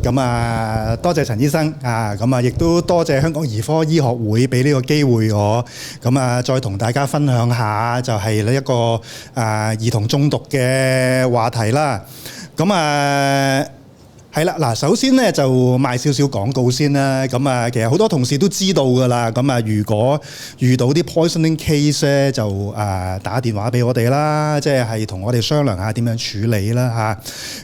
咁多謝陳醫生咁亦都多謝香港兒科醫學會俾呢個機會我，咁再同大家分享下就係呢一個兒童中毒嘅話題啦。咁係啦，嗱，首先咧就賣少少廣告先啦。咁其實好多同事都知道㗎啦。咁如果遇到啲 poisoning case 咧，就打電話俾我哋啦，即係同我哋商量下點樣處理啦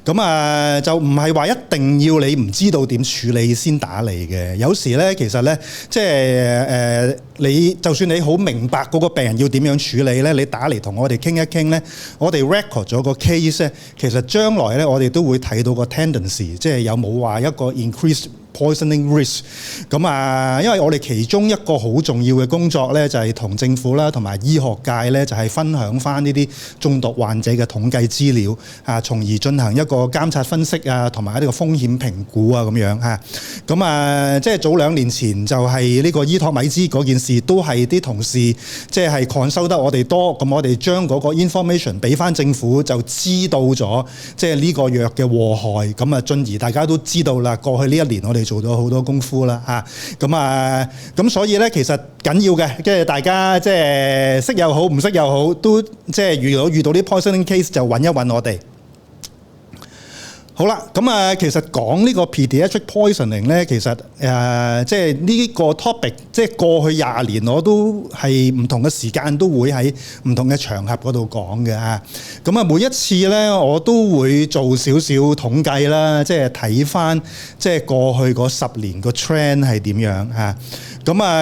嚇。咁就唔係話一定要你唔知道點處理先打嚟嘅。有時咧，其實咧，即係你就算你好明白嗰個病人要點樣處理咧，你打嚟同我哋傾一傾咧，我哋 record 咗個 case 咧，其實將來咧我哋都會睇到個 tendency。即係有冇話一個 increased poisoning risk 咁因為我哋其中一個好重要嘅工作咧，就係同政府啦同埋醫學界咧，就係分享翻呢啲中毒患者嘅統計資料從而進行一個監察分析同埋呢個風險評估咁樣咁即係早2年前就係呢個伊托米茲嗰件事，都係啲同事即係 consult 得我哋多，咁我哋將嗰個 information 俾翻政府，就知道咗即係呢個藥嘅禍害，咁進而大家都知道啦。過去呢1年我哋做咗好多功夫啦咁所以咧其實緊要嘅，即係大家即係識又好唔識又好，都即係遇到啲 poisoning case 就揾一揾我哋。好啦，其實講呢個 pediatric poisoning 咧，其實即係呢個 topic，即係過去20年我都係唔同嘅時間都會喺唔同嘅場合嗰度講嘅每一次咧我都會做少少統計啦，即係睇翻即係過去嗰10年個 trend 係點樣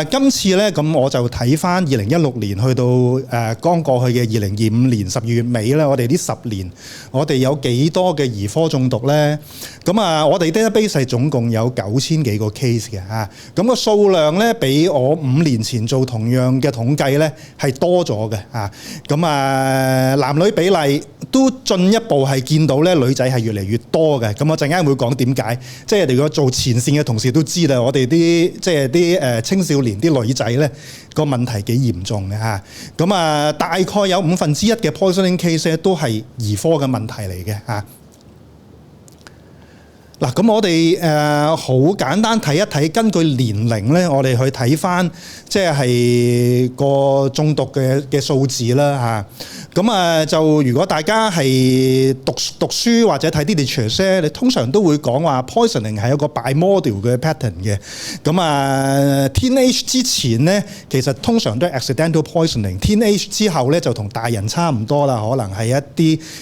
今次咧我就睇翻2016年去到剛過去嘅2025年12月尾咧，我哋呢10年我哋有幾多嘅兒科中毒咧？我哋 database 係總共有9000幾個 case 嘅個數量咧比我5年前做同樣嘅統計咧係多咗嘅男女比例都進一步係見到咧女仔係越嚟越多嘅。我陣間會講點解，即係如果做前線嘅同事都知啦，我哋啲即係啲青少年啲女仔咧個問題幾嚴重嘅大概有1/5嘅 poisoning case 咧都係兒科嘅問題嚟嘅嗱，咁我哋好簡單睇一睇，根據年齡咧，我哋去睇翻即係個中毒嘅數字啦就如果大家係讀書或者睇啲 literature 你通常都會講話 poisoning 係一個 bimodal 嘅 pattern 嘅。teenage 之前咧，其實通常都係 accidental poisoning。teenage 之後咧就同大人差唔多啦，可能係一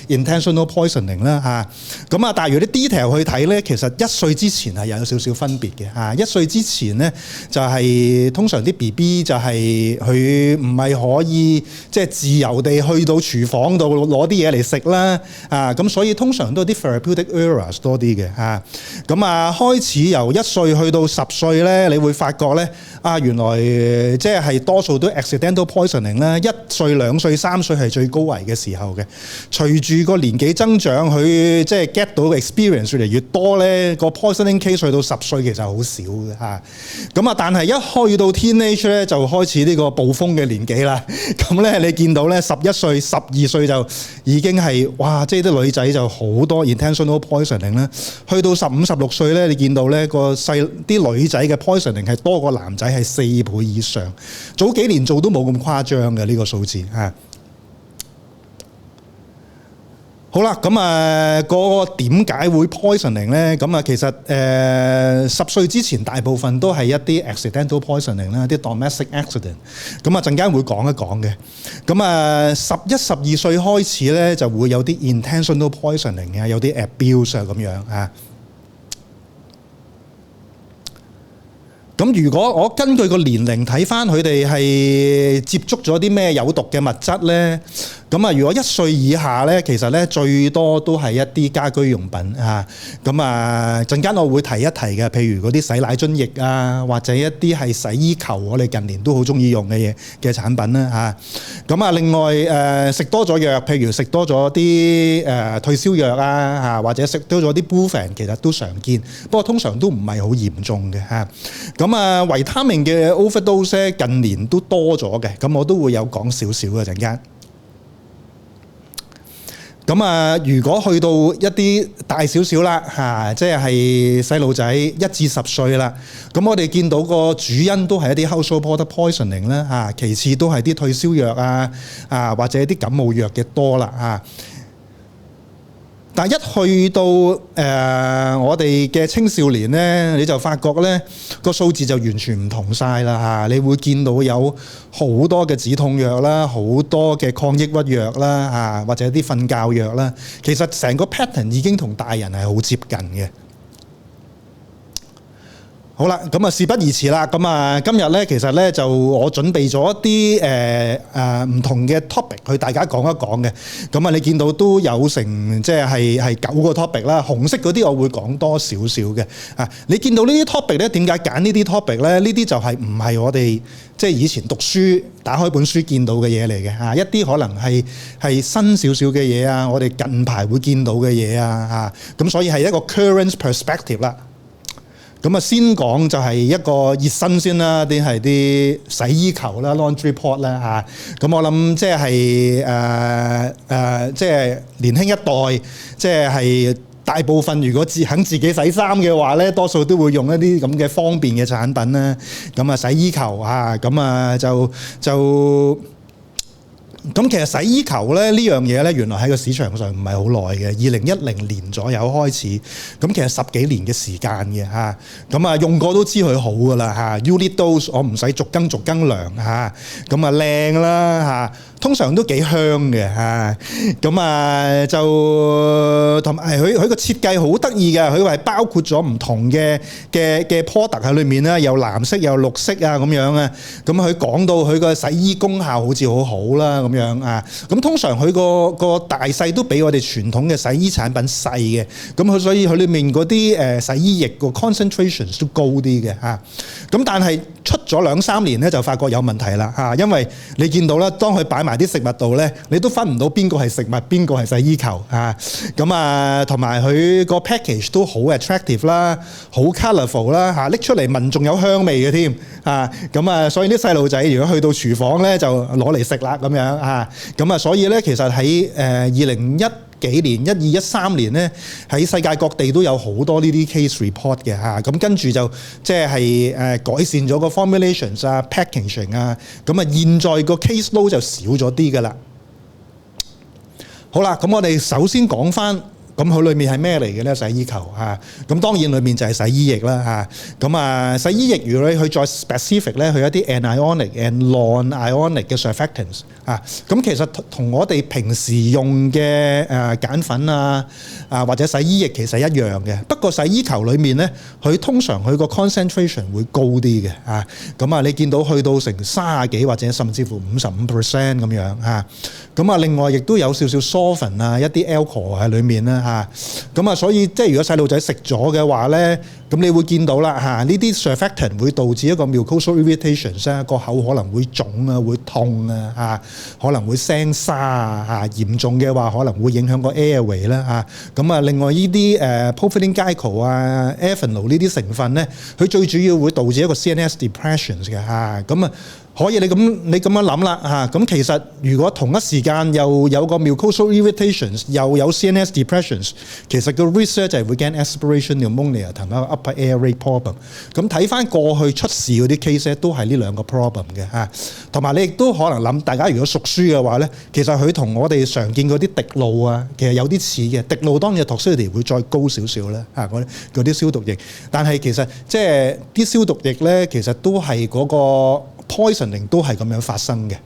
啲 intentional poisoning 啦但係如果啲 detail 去睇咧，其實1歲之前係有少少分別嘅1歲之前咧就係通常啲 BB 就係佢唔係可以即係自由地去到廚房度攞啲嘢嚟食啦咁所以通常都係啲 therapeutic errors 多啲嘅開始由1歲去到10歲咧，你會發覺咧原來即係多數都 accidental poisoning 啦。1歲、2歲、3歲係最高危嘅時候嘅。隨住個年紀增長，佢即係 get 到嘅 experience 越嚟越多咧，個 poisoning case 去到10歲其實好少嘅但係一去到 teenage 咧就開始呢個暴風嘅年紀啦。咧你見到咧11歲、12歲就已經係哇，即係啲女仔就好多 intentional poisoning 啦。去到15、16歲咧，你見到咧個啲女仔嘅 poisoning 係多過男仔係4倍以上。早幾年做都冇咁誇張嘅呢個數字好啦，個點解會 poisoning 咧？其實10歲之前大部分都係一啲 accidental poisoning 啦，啲 domestic accident。陣間會講一講嘅。11、12歲開始咧就會有啲 intentional poisoning 有啲 abuse 咁樣如果我根據個年齡睇翻佢哋係接觸咗啲咩有毒嘅物質咧？如果1歲以下咧，其實咧最多都係一啲家居用品陣間我會提一提嘅，譬如嗰啲洗奶樽液或者一啲係洗衣球，我哋近年都好中意用嘅嘢嘅產品啦另外食多咗藥，譬如食多咗啲退燒藥或者食多咗啲 Brufen， 其實都常見，不過通常都唔係好嚴重嘅維他命嘅 overdose 近年都多咗嘅，我都會有講少少嘅陣間。咁啊，如果去到一啲大少少啦嚇，即係細路仔1至10歲啦，咁我哋見到個主因都係一啲 household product poisoning 啦嚇，其次都係啲退燒藥或者啲感冒藥嘅多啦嚇。但係一去到我哋嘅青少年咧，你就發覺咧個數字就完全唔同晒啦嚇！你會見到有好多嘅止痛藥啦，好多嘅抗抑鬱藥啦嚇，或者啲瞓覺藥啦，其實成個 pattern 已經同大人係好接近嘅。好啦，咁啊事不宜遲啦，咁啊今日咧其實咧就我準備咗一啲唔同嘅 topic 去大家講一講嘅，咁啊你見到都有成即係9個 topic 啦，紅色嗰啲我會講多少少嘅啊。你見到呢啲 topic 咧，點解揀呢啲 topic 咧？呢啲就係唔係我哋即係以前讀書打開本書見到嘅嘢嚟嘅嚇，一啲可能係新少少嘅嘢啊，我哋近排會見到嘅嘢啊嚇，咁所以係一個 current perspective 啦。咁啊，先講就係一個熱身先啦，啲係啲洗衣球啦 ，laundry pot 啦嚇。咁我諗即係年輕一代，即係大部分如果肯自己洗衫嘅話咧，多數都會用一啲咁嘅方便嘅產品啦。咁啊，洗衣球啊，咁啊咁其實洗衣球咧呢樣嘢咧，原來喺個市場上唔係好耐嘅，2010年左右開始，咁其實10幾年嘅時間嘅嚇，咁啊用過都知佢好噶啦嚇 ，unit dose 我唔使逐羹量嚇，咁啊靚啦嚇，通常都幾香嘅嚇，咁啊就同埋佢個設計好得意嘅，佢係包括咗唔同嘅 product 喺裏面啦，有藍色有綠色啊咁樣啊，咁佢講到佢個洗衣功效好似好好啦。咁樣啊，咁通常佢個大細都比我哋傳統嘅洗衣產品細嘅，咁佢所以佢裏面嗰啲洗衣液個 concentrations 都高啲嘅嚇，咁但係出咗2-3年咧就發覺有問題啦嚇，因為你見到啦，當佢擺埋啲食物度咧，你都分唔到邊個係食物，邊個係洗衣球嚇，咁啊同埋佢個 package 都好 attractive 啦，好 colourful 啦嚇，拎出嚟聞仲有香味嘅添啊，咁啊所以啲細路仔如果去到廚房咧就攞嚟食啦咁樣。咁啊，所以咧，其實喺2010幾年、12、13年咧，喺世界各地都有好多呢啲 case report 嘅嚇。咁跟住就即係改善咗個 formulations 啊、packaging 啊。咁啊，現在個 case load 就少咗啲噶啦。好啦，咁我哋首先講翻。咁佢裏面係咩嚟嘅咧？洗衣球嚇，咁當然裏面就係洗衣液啦嚇。咁啊，洗衣液如果佢再 specific 咧，佢有啲 anionic and non-ionic 嘅 surfactants 啊。咁其實同我哋平時用嘅鹼粉或者洗衣液其實一樣嘅。不過洗衣球裏面咧，佢通常佢個 concentration 會高啲嘅嚇。咁啊，你見到去到成30幾或者甚至乎55% 咁樣嚇。咁啊，另外亦都有少少 solvent 啊，一啲 alcohol 喺裏面啦嚇。咁啊，所以即係如果細路仔食咗嘅話咧，咁你會見到啦嚇，呢啲 surfactant 會導致一個 mucosal irritations 啊，個口可能會腫啊，會痛啊嚇，可能會聲沙啊嚇，嚴重嘅話可能會影響個 airway 啦嚇。咁啊，另外呢啲propylene glycol 啊、ethanol 呢啲成分咧，佢最主要會導致一個 CNS depressions 嘅嚇。咁啊。可以你咁樣諗啦嚇，咁其實如果同一時間又有個 mucosal irritations，又有 CNS depressions， 其實個 risk 咧就係會驚 aspiration pneumonia 同埋 upper airway problem。咁睇翻過去出事嗰啲 case 咧，都係呢兩個 problem 嘅嚇。同埋你亦都可能諗，大家如果熟書嘅話咧，其實佢同我哋常見嗰啲滴露啊，其實有啲似嘅。滴露當然 toxicity 會再高少少啦嚇，嗰啲消毒液。但係其實即係啲消毒液咧，其實都係嗰個poisoning 都係咁樣發生嘅，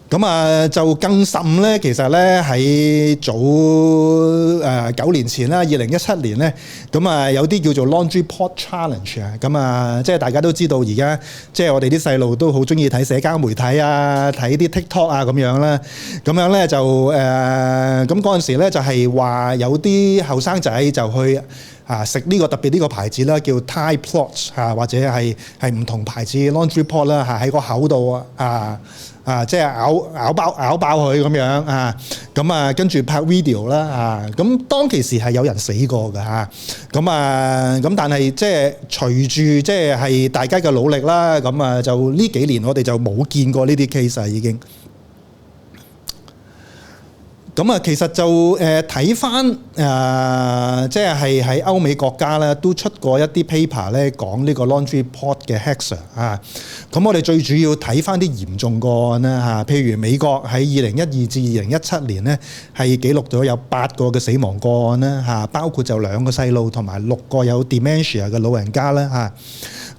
咁啊就更甚咧。其實咧喺早9年前啦，2017年咧，咁啊有啲叫做 laundry pot challenge 啊，咁啊即係大家都知道而家即係我哋啲細路都好中意睇社交媒體啊，睇啲 TikTok 啊咁樣啦，咁樣咧就咁嗰陣時咧就係話有啲後生仔就去。食呢個特別呢個牌子啦，叫 Tide PLOS 或者係唔同牌子 laundry pot 啦喺個口度即係咬爆佢咁樣咁跟住拍 video 啦咁當其時係有人死過㗎咁但係即係隨住即係大家嘅努力啦，咁就呢幾年我哋就冇見過呢啲 case 已經。咁啊，其實就睇翻即係喺歐美國家咧，都出過一啲 paper 咧講呢個 laundry pot 嘅 HEXA 啊。咁我哋最主要睇翻啲嚴重個案啦嚇，譬如美國喺2012至2017年咧係記錄咗有8個嘅死亡個案啦嚇，包括就2個細路同埋6個有 dementia 嘅老人家啦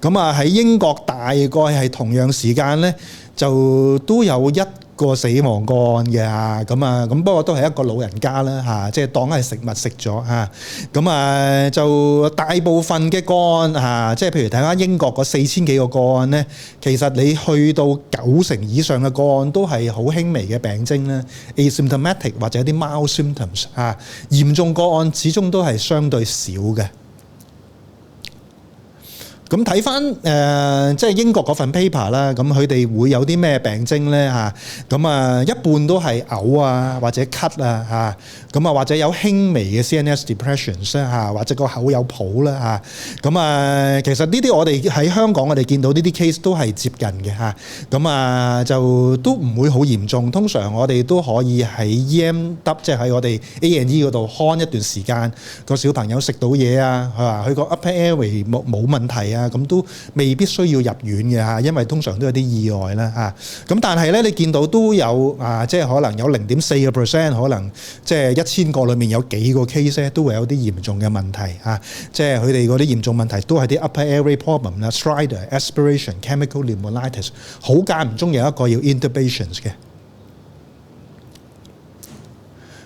嚇。咁啊喺英國大概係同樣時間咧就都有1個死亡個案嘅嚇，咁不過都係一個老人家啦嚇，即係當係食物食咗嚇，咁就大部分嘅個案嚇，即係譬如睇下英國嗰4000幾個個案咧，其實你去到90%以上嘅個案都係好輕微嘅病徵啦 ，asymptomatic 或者啲 mild symptoms 嚇，嚴重個案始終都係相對少嘅。咁睇翻即係英國嗰份 paper 啦，咁佢哋會有啲咩病徵咧嚇？咁一半都係嘔啊，或者咳啊嚇，咁或者有輕微嘅 CNS depressions 啦嚇，或者個口有泡啦嚇。咁其實呢啲我哋喺香港我哋見到呢啲 case 都係接近嘅嚇。咁就都唔會好嚴重，通常我哋都可以喺 EMW 即係喺我哋 A&E 嗰度看一段時間，個小朋友食到嘢啊，係嘛？佢個 upper airway 冇問題啊。咁都未必需要入院嘅嚇，因為通常都有啲意外啦嚇。咁但係咧，你見到都有即係可能有0.4%，可能即係1000個裏面有幾個 case 咧，都會有啲嚴重嘅問題嚇。即係佢哋嗰啲嚴重問題都係啲 upper airway problem 啦 ，stridor、aspiration、chemical pneumonitis， 好間唔中有一個要 intubations 嘅。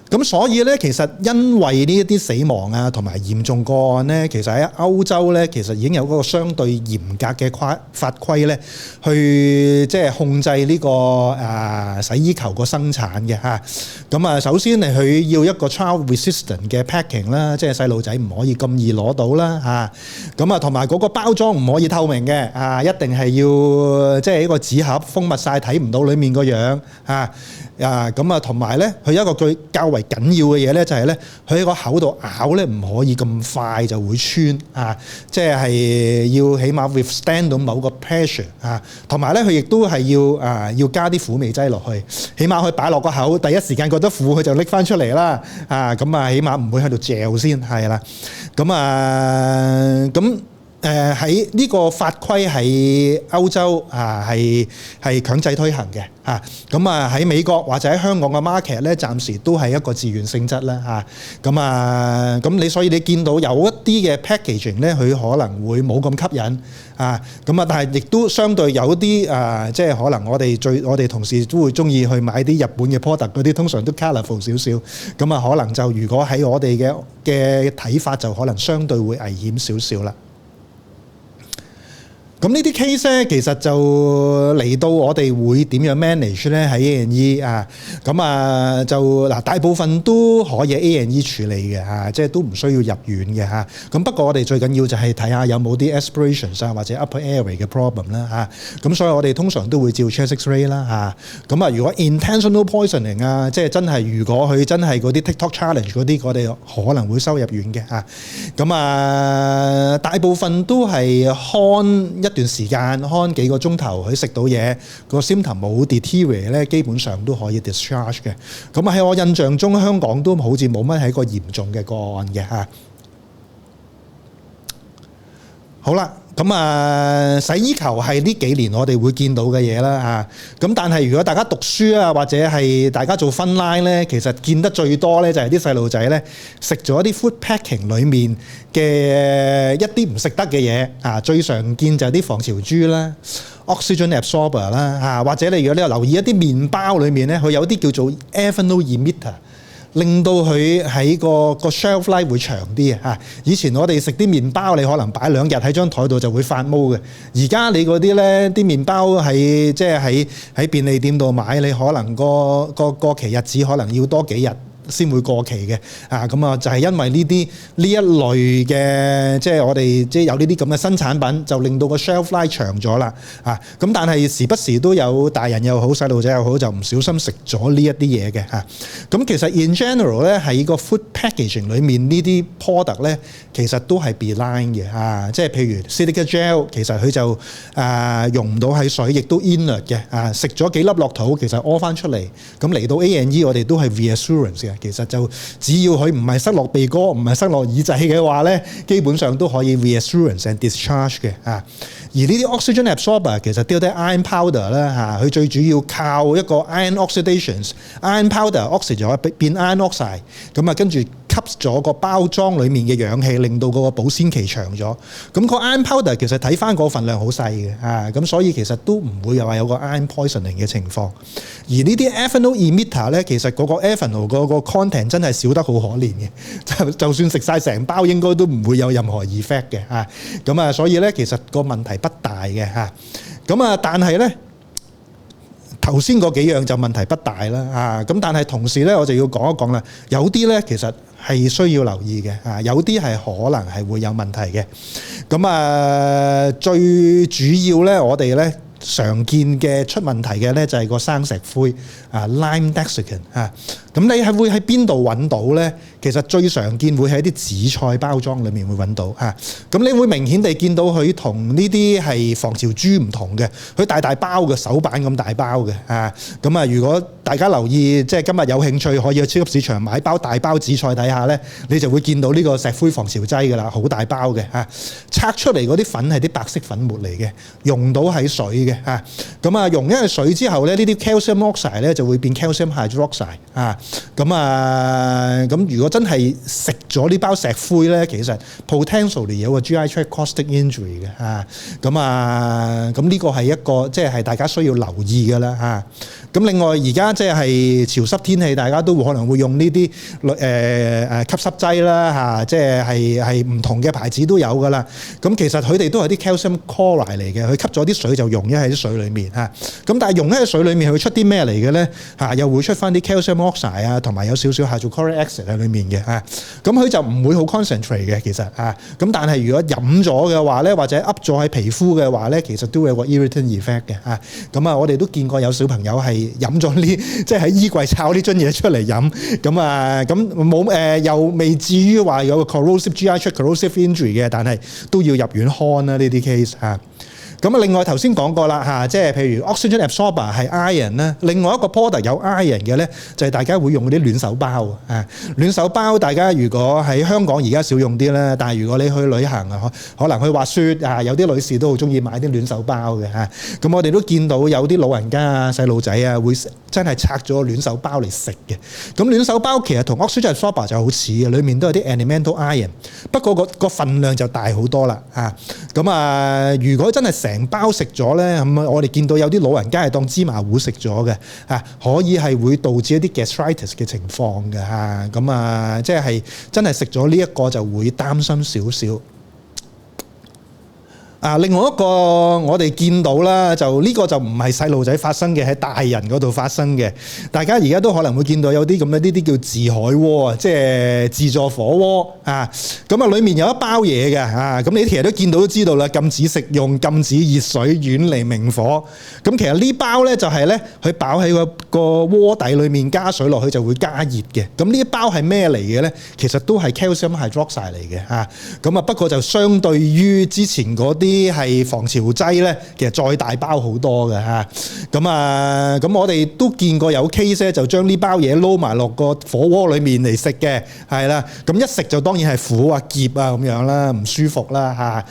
咁所以咧，其實因為呢一啲死亡啊，同埋嚴重個案咧，其實喺歐洲咧，其實已經有嗰個相對嚴格嘅法規咧，去即係控制呢個洗衣球個生產嘅嚇。咁首先係佢要一個 child resistant 嘅 packing 啦，即係細路仔唔可以咁易攞到啦嚇。咁同埋嗰個包裝唔可以透明嘅一定係要即係一個紙盒封密晒，睇唔到裡面個樣嚇。同埋咧，佢一個最較為緊要嘅嘢咧，就係咧，佢喺個口度咬咧，唔可以咁快就會穿即係要起碼 withstand 到某個 pressure 同埋咧，佢亦都係要加啲苦味劑落去，起碼佢擺落個口，第一時間覺得苦，佢就拎翻出嚟啦起碼唔會喺度嚼先係啦，喺呢個法規喺歐洲係強制推行嘅喺美國或者喺香港嘅 market 咧，暫時都係一個自願性質啦咁所以你見到有一啲嘅 packaging 咧，佢可能會冇咁吸引但係亦都相對有啲即係可能我哋同事都會中意去買啲日本嘅 product 嗰啲，通常都 colourful 少少可能就如果喺我哋嘅睇法就可能相對會危險少少啦。咁呢啲 case 咧，其實就嚟到我哋會點樣 manage 咧？喺 A&E 就大部分都可以 A&E 處理嘅即係都唔需要入院嘅咁不過我哋最緊要就係睇下有冇啲 aspirations 或者 upper airway 嘅 problem 啦咁所以我哋通常都會照 chest X-ray 啦如果 intentional poisoning 即係真係如果佢真係嗰啲 TikTok challenge 嗰啲，我哋可能會收入院嘅大部分都係看一段時間，看幾個鐘頭，佢食到嘢，個 symptom 冇 deteriorate 咧，基本上都可以 discharge 嘅。喺我印象中，香港都好似冇乜係一個嚴重嘅個案嘅好啦。洗衣球係呢幾年我哋會見到嘅嘢啦但係如果大家讀書或者係大家做 frontline 咧，其實見得最多咧就係啲細路仔咧食咗啲 food packing 裡面嘅一啲唔食得嘅嘢最常見就係啲防潮珠啦、oxygen absorber 啦或者你如果你有留意一啲麵包裡面咧，佢有啲叫做 ethanol emitter，令到佢喺個 shelf life 會長啲以前我哋食啲麵包，你可能擺2日喺張台度就會發毛嘅。而家你嗰啲咧，啲麵包係即係喺便利店度買，你可能個期日子可能要多幾日先會過期嘅。咁啊就係因為呢一類嘅，即係我哋即係有呢啲咁嘅新產品，就令到個 shelf life 長咗啦。咁但係時不時都有大人又好細路仔又好就唔小心食咗呢一啲嘢嘅嚇。咁其實 in general 咧喺個 food packaging 裏面呢啲 product 咧其實都係 benign 嘅嚇。即係譬如 silica gel 其實佢就溶唔到喺水，亦都 inert 嘅。食咗幾粒落肚，其實屙翻出嚟。咁嚟到 A&E 我哋都係 reassurance 嘅。其實就只要佢唔係塞落鼻哥，唔係塞落耳仔嘅話咧，基本上都可以 reassurance and discharge 嘅。而呢啲 oxygen absorber 其實都有啲 iron powder 啦，佢最主要靠一個 iron oxidations，iron powder oxide 咗變 iron oxide，咁跟住吸咗個包裝裡面嘅氧氣，令到嗰個保鮮期長咗。咁個 iron powder 其實睇翻個份量好細嘅，咁所以其實都唔會話有個 iron poisoning 嘅情況。而呢啲 ethanol emitter 咧，其實嗰個 ethanol 嗰個 content 真係少得好可憐嘅，就算食晒成包應該都唔會有任何 effect 嘅。咁所以咧其實個問題不大嘅嚇。咁但係咧頭先嗰幾樣就問題不大啦。咁但係同時咧我就要講一講啦，有啲咧其實係需要留意嘅，有啲係可能係會有問題嘅。咁最主要咧我哋咧常見嘅出問題嘅咧就係個生石灰lime desiccant。咁你係會喺邊度揾到咧？其實最常見會喺啲紫菜包裝裏面會揾到。咁你會明顯地見到佢同呢啲係防潮珠唔同嘅，佢大大包嘅，手板咁大包嘅。咁如果大家留意，即係今日有興趣可以去超級市場買包大包紫菜睇下咧，你就會見到呢個石灰防潮劑㗎啦，好大包嘅。拆出嚟嗰啲粉係啲白色粉末嚟嘅，溶到喺水嘅。咁溶咗喺水之後咧，呢啲 calcium oxide 咧就會變 calcium hydroxide。咁如果真係食咗呢包石灰咧，其實 potentially 有個 GI tract caustic injury 嘅。咁呢個係一個即係大家需要留意嘅啦。咁另外而家即係潮濕天氣，大家都可能會用呢啲吸濕劑啦，即係唔同嘅牌子都有㗎啦。咁其實佢哋都係啲 calcium chloride 嚟嘅，佢吸咗啲水就溶咗喺啲水裡面。咁但係溶喺水裡面，佢會出啲咩嚟嘅咧？又會出翻啲 calcium oxide同埋有少少 hydrochloric acid 喺裡面嘅。咁佢就唔會好 concentrate 嘅，其實。咁但係如果飲咗嘅話咧，或者噏咗喺皮膚嘅話咧，其實都會有個 irritant effect 嘅。咁我哋都見過有小朋友係飲咗呢，即係喺衣櫃摷呢樽嘢出嚟飲。咁冇又未至於話有個 corrosive GI tract corrosive injury 嘅，但係都要入院看啦呢啲 case。咁另外頭先講過啦，即係譬如 oxygen absorber 係 iron 啦，另外一個 product 有 iron 嘅咧，就係大家會用嗰啲暖手包。暖手包大家如果喺香港而家少用啲啦，但係如果你去旅行可能去滑雪有啲女士都好中意買啲暖手包嘅。咁我哋都見到有啲老人家啊、細路仔啊會真係拆咗暖手包嚟食嘅。咁暖手包其實同 oxygen absorber 就好似嘅，裡面都有啲 elemental iron， 不過個份量就大好多啦。咁如果真係成包食咗咧，咁我哋見到有啲老人家係當芝麻糊食咗嘅，可以係會導致一啲 gastritis 嘅情況嘅。咁即係真係食咗呢一個就會擔心少少。另外一個我哋見到啦，就呢個就唔係細路仔發生嘅，喺大人嗰度發生嘅。大家而家都可能會見到有啲咁嘅呢啲叫自海鍋，即係自助火鍋。咁裡面有一包嘢嘅。咁你其實都見到都知道啦，禁止食用，禁止熱水，遠離明火。咁其實呢包咧就係咧，佢擺喺個鍋底裡面加水落去就會加熱嘅。咁呢一包係咩嚟嘅咧？其實都係 calcium hydroxide 嚟嘅。咁不過就相對於之前嗰啲係防潮劑咧，其實再大包好多嘅。咁我哋都見過有 case 咧，就將呢包嘢撈埋落個火鍋裏面嚟食嘅，係啦。咁一食就當然係苦啊、澀啊咁樣啦，唔舒服啦。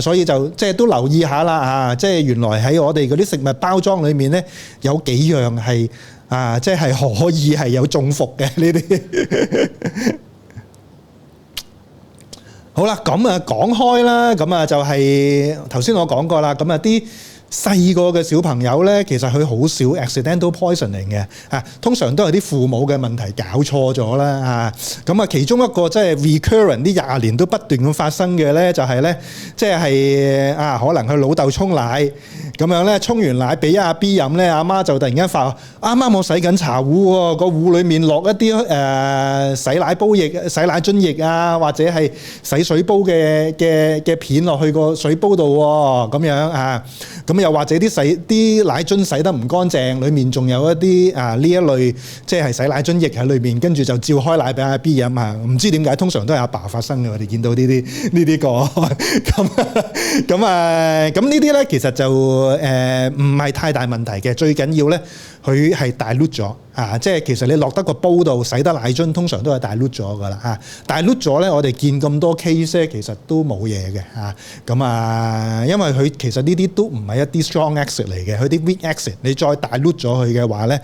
所以就即係都留意下啦。即係原來喺我哋嗰啲食物包裝裏面咧，有幾樣係即係可以係有中伏嘅呢啲。好啦，咁講開啦，咁就係頭先我講過啦，咁啲細個嘅小朋友咧，其實佢好少 accidental poisoning 嘅，通常都係啲父母嘅問題搞錯咗啦，咁其中一個即係 recurrent 呢20年都不斷咁發生嘅咧，就係咧，即係可能佢老豆沖奶咁樣咧，沖完奶俾阿 B 飲咧，阿媽就突然間發啱啱我洗緊茶壺喎，個壺裡面落一啲洗奶煲液、洗奶樽液啊，或者係洗水煲嘅片落去個水煲度喎，咁樣咁又或者啲奶樽洗得唔乾淨，裡面仲有一啲呢一類即係洗奶樽液喺裏面，跟住就照開奶俾阿 B 飲啊！唔知點解通常都係阿爸發生嘅，我哋見到呢啲個咁呢啲咧，其實就唔係太大問題嘅，最緊要咧佢係dilute咗即係其實你落得個煲度洗得奶樽，通常都係dilute咗噶啦dilute咗咧，我哋見咁多 case 咧，其實都冇嘢嘅因為佢其實呢啲都唔係一啲 strong acid 嚟嘅，佢啲 weak acid 你再dilute咗佢嘅話咧，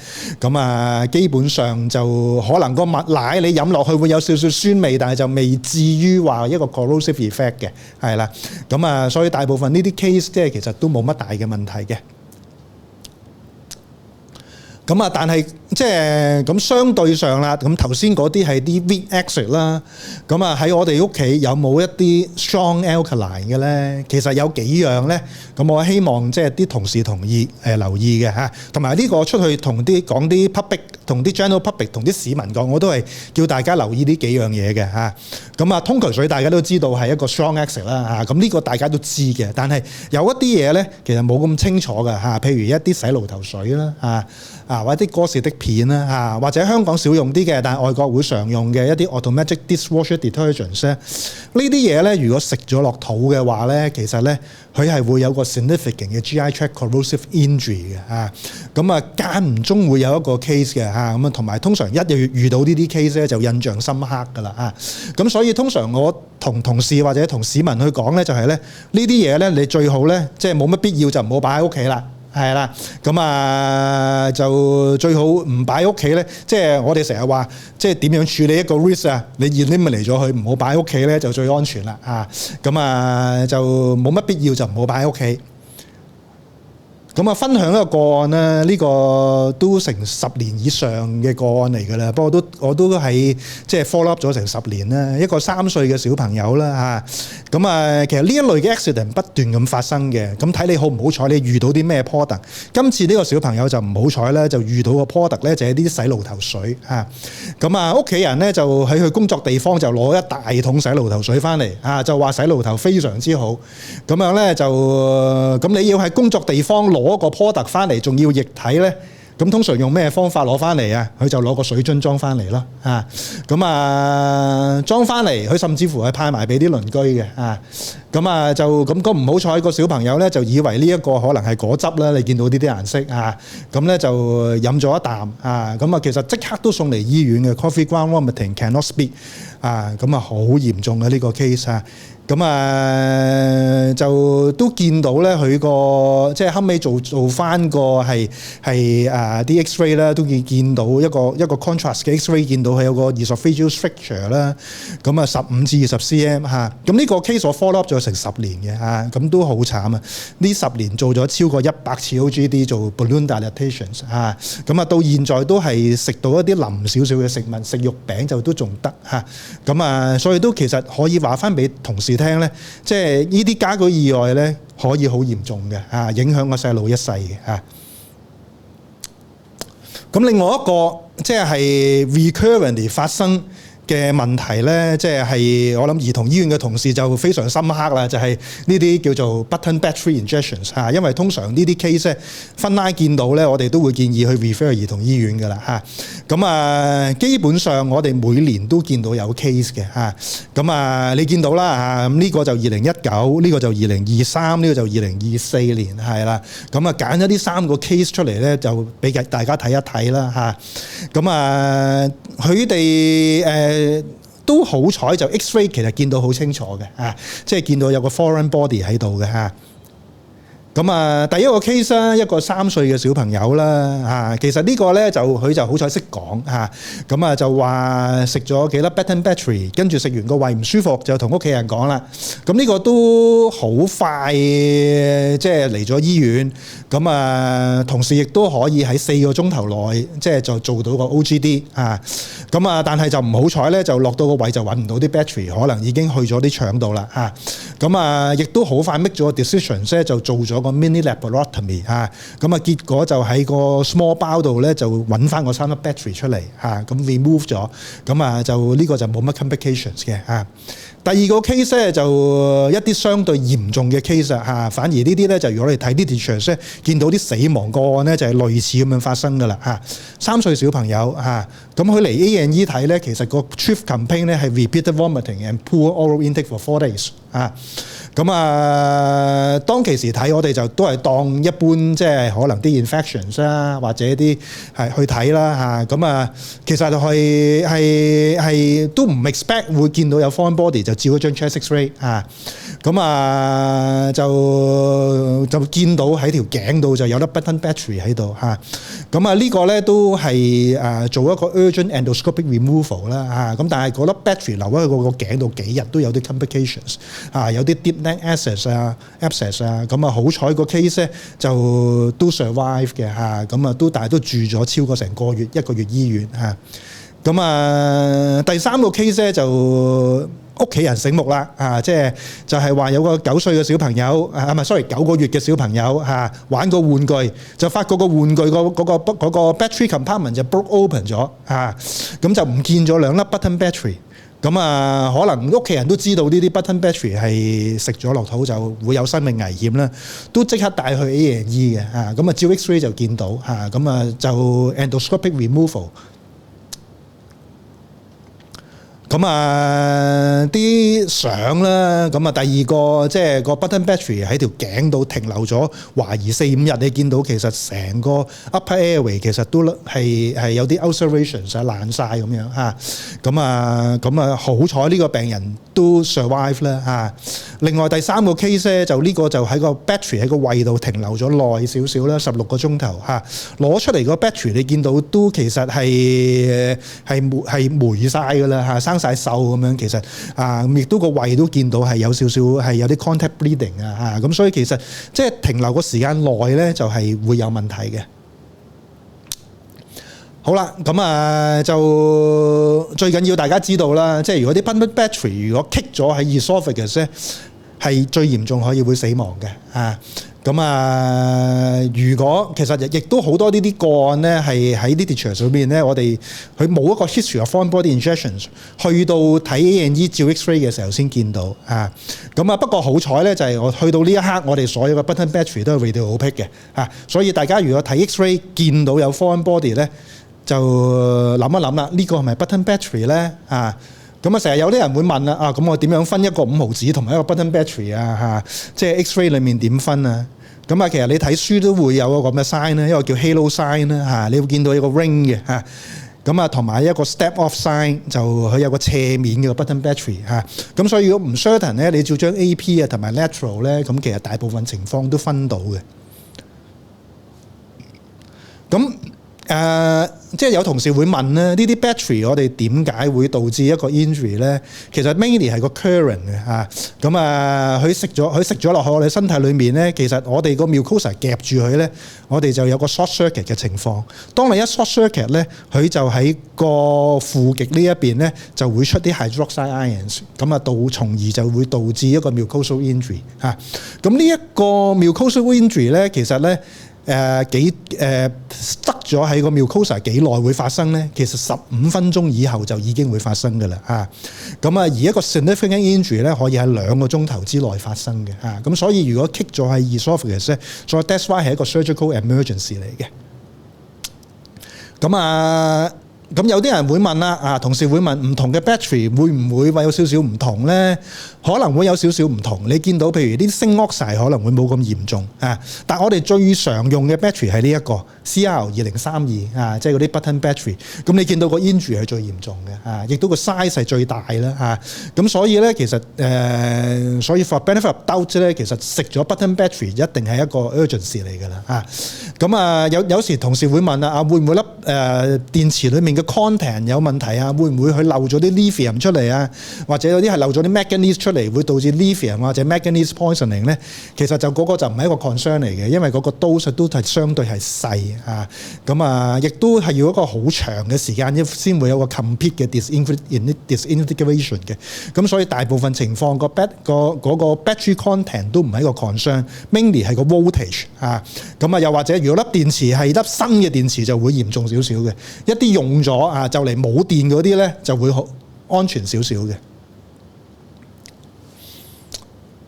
基本上就可能個奶你飲落去會有少少酸味，但係就未至於話一個 corrosive effect 嘅，係啦，所以大部分呢啲 case 即係其實都冇乜大嘅問題嘅。但係即係咁相對上啦，咁頭先嗰啲係啲 weak acid 啦，喺我哋屋企有冇一啲 strong alkaline 嘅咧？其實有幾樣咧，咁我希望即係啲同事留意嘅同埋呢個出去同啲講啲 public， 同啲 general public， 同啲市民講，我都係叫大家留意呢幾樣嘢嘅通渠水大家都知道係一個 strong acid 啦咁呢個大家都知嘅，但係有一啲嘢咧，其實冇咁清楚嘅譬如一啲洗爐頭水啦或者啲哥士的片啦或者香港少用啲嘅，但係外國會常用嘅一啲 automatic dishwasher detergents 咧，呢啲嘢咧，如果食咗落肚嘅話咧，其實咧佢係會有個 significant 嘅 GI tract corrosive injury 嘅間唔中會有一個 case 嘅同埋通常一遇到呢啲 case 咧就印象深刻㗎啦咁所以通常我同同事或者同市民去講咧，就係咧呢啲嘢咧，你最好咧即係冇乜必要就唔好擺喺屋企啦。係啦，就最好唔擺屋企咧。即係我哋成日話，即係點樣處理一個 risk 你 eliminate 咗佢，唔好擺屋企咧就最安全啦就冇乜必要就唔好擺喺屋企。分享一個個案咧，呢個都成10年以上嘅個案嚟㗎啦。不過我都係即係 follow up 咗成10年啦。一個3歲嘅小朋友啦其實呢一類嘅 accident 不斷咁發生嘅。咁睇你好唔好彩，你遇到啲咩 product？今次呢個小朋友就唔好彩咧，就遇到個 product 咧就係啲洗爐頭水屋企人咧就喺佢工作地方就攞一大桶洗爐頭水翻嚟就話洗爐頭非常之好。咁樣咧就咁你要喺工作地方攞個 product 翻嚟，仲要液體咧，咁通常用咩方法攞翻嚟啊？佢就攞個水樽裝翻嚟咯裝翻嚟，佢甚至乎係派埋俾啲鄰居嘅就咁唔好彩個小朋友咧就以為呢一個可能係果汁啦，你見到呢啲顏色咁咧就飲咗一啖其實即刻都送嚟醫院嘅 coffee ground vomiting cannot speak 好嚴重嘅呢個 case就都見到咧，佢個即係後尾做翻個係啲 X-ray 啦，都見到一個 contrast 嘅 X-ray， 見到佢有個 esophageal stricture 啦，15至20 cm 咁呢個 case 我 follow up 咗成10年嘅咁都好慘啊！呢10年做咗超過100次 OGD 做 balloon dilatations 到現在都係食到一啲腍少少嘅食物，食肉餅就都仲得所以都其實可以話翻俾同事聽咧，即係呢啲家居意外咧，可以好嚴重嘅影響個細路一世嘅咁另外一個即係 recurrently 發生嘅問題咧，即係我諗兒童醫院嘅同事就非常深刻啦，就係呢啲叫做 button battery injections 因為通常呢啲 case 分拉見到咧，我哋都會建議去 refer 兒童醫院㗎啦基本上我哋每年都見到有 case 嘅你見到啦呢個就2019，呢個就2023，呢個就2024年係啦，揀咗呢3個 case 出嚟咧，就俾大家睇一睇啦佢哋都好彩就 X-ray 其實見到好清楚嘅即係見到有個 foreign body 喺度嘅咁第一個 case 啦，一個3歲嘅小朋友啦，其實呢個咧佢就好彩識講嚇，咁就話食咗幾粒 Benton Battery，跟住食完個胃唔舒服，就同屋企人講啦。咁呢個都好快，即係嚟咗醫院。咁同時亦都可以喺4個鐘頭內，即係就做到個 OGD 啊。咁但係就唔好彩咧，就落到個胃就揾唔到啲 battery，可能已經去咗啲腸度啦嚇。咁亦都好快 make 咗個 decision 咧，就做咗個 mini laparotomy 嚇。結果就喺個 small bowel 度咧，就揾翻個3粒 battery 出嚟嚇，咁 remove 咗。就呢個就冇乜 complications 嘅嚇。第二個 case 咧就一啲相對嚴重嘅 case 嚇，反而呢啲咧就如果你睇 literature 咧，見到啲死亡個案咧就係類似咁樣發生噶啦嚇。3歲小朋友嚇，咁佢嚟 A&E 睇咧，其實個 chief complaint 咧係 repeated vomiting and poor oral intake for 4 days 嚇。當其時睇我哋就都係當一般，即係可能啲 infections 啦，或者啲係去睇啦嚇。其實係都唔 expect 會見到有 foreign body，就照一張 chest X-ray 嚇。就見到喺條頸度就有粒 Benton Battery 喺度嚇。呢個咧都係做一個 urgent endoscopic removal 啦嚇。但係嗰粒 battery 留喺佢個頸度幾日都有啲 complications 嚇，有啲 deep neck abscess 啊。好彩個 case 咧就都 survive 嘅嚇。但係都住咗超過成個月1個月醫院嚇。第3個 case 咧就屋企人醒目啦，就係話有個9歲嘅小朋友9個月嘅小朋友玩個玩具，就發覺個玩具嗰個 battery compartment 就 broke open 咗咁就唔見咗2粒 Benton Battery。可能屋企人都知道呢啲 Benton Battery 係食咗落肚就會有生命危險啦，都即刻帶去 A&E 嘅照 X-ray 就見到就 endoscopic removal。啲相啦，第二個即係個 Benton Battery 喺條頸度停留咗懷疑4-5日，你見到其實成個 upper airway 其實都係有啲 ulcerations 爛晒咁樣嚇。好彩呢個病人都 survive 啦嚇。另外第3個 case 咧，就呢個就喺個 battery 喺個胃度停留咗耐少少啦，16個鐘頭嚇。攞出嚟個 battery 你見到都其實係霉晒㗎啦嚇，生晒銹咁樣，其實亦都個胃都見到係有少少係有啲 contact bleeding 啊嚇。咁所以其實即係停留個時間耐咧，就係會有問題嘅。好啦，就最緊要大家知道啦，即係如果啲 Benton Battery 如果棘咗喺 esophagus 咧，係最嚴重可以會死亡嘅嚇。如果其實亦都好多呢啲個案咧，係喺 literature 上面咧，我哋佢冇一個 history of foreign body injections， 去到睇 A&E 照 X-ray 嘅時候先見到嚇。不過好彩咧，就係我去到呢一刻，我哋所有嘅 Benton Battery 都係 radiopaque 嘅嚇，所以大家如果睇 X-ray 見到有 foreign body 咧，就諗一諗啦，呢個係咪 Benton Battery 咧啊？成日有啲人會問啦，咁我點樣分一個5毫子同埋一個 Benton Battery 啊？即係 X-ray 裡面點分啊？其實你睇書都會有個咁嘅 sign 咧，一個叫 halo sign 啦，你會見到一個 ring 嘅嚇。同埋一個 step off sign， 就佢有個斜面嘅 Benton Battery 嚇。所以如果唔 certain 咧，你照張 AP 同埋 lateral 咧，咁其實大部分情況都分到嘅。即係有同事會問咧，呢啲 battery 我哋點解會導致一個 injury 咧？其實 mainly 係個 current 嘅嚇。佢食咗落去我哋身體裏面咧，其實我哋個 mucosa 夾住佢咧，我哋就有個 short circuit 嘅情況。當你一 short circuit 咧，佢就喺個負極呢一邊咧，就會出啲 hydroxide ions，從而就會導致一個 mucosal injury 嚇。呢一個 mucosal injury 咧，其實咧塞咗喺個 mucosa 幾耐會發生咧？其實15分鐘以後就已經會發生㗎啦嚇。而一個 significant injury 咧，可以喺2個鐘頭之內發生嘅嚇。所以如果棘咗喺 esophagus 咧，再 that's why 係一個 surgical emergency 嚟嘅。咁有啲人會問啦，同事會問唔同嘅 battery 會唔會有少少唔同呢？可能會有少少唔同。你見到譬如啲升 oxide 可能會冇咁嚴重啊，但我哋最常用嘅 battery 係呢一個 CR2032啊，即係嗰啲 button battery。咁你見到個 injury 係最嚴重嘅啊，亦都個 size 係最大啦啊。咁所以咧，其實所以 for benefit of doubt 咧，其實食咗 button battery 一定係一個 urgency 嚟㗎啦啊。咁有時同事會問啊，會唔會粒電池裡面嘅 content 有問題啊？會唔會佢漏咗啲 lithium 出嚟啊？或者有啲係漏咗啲 manganese 出嚟，會導致 lithium 或者 manganese poisoning 咧？其實就嗰個就唔係一個 concern 嚟嘅，因為嗰個 dose 都係相對係細啊。咁亦都係要一個好長嘅時間先會有個 complete 嘅 disintegration 嘅。咁所以大部分情況嗰個 battery content 都唔係一個 concern，mainly 係個 voltage 啊。咁又或者如果粒電池係粒新嘅電池就會嚴重少少嘅，一啲用咗就嚟冇電嗰啲咧就會好安全少少嘅。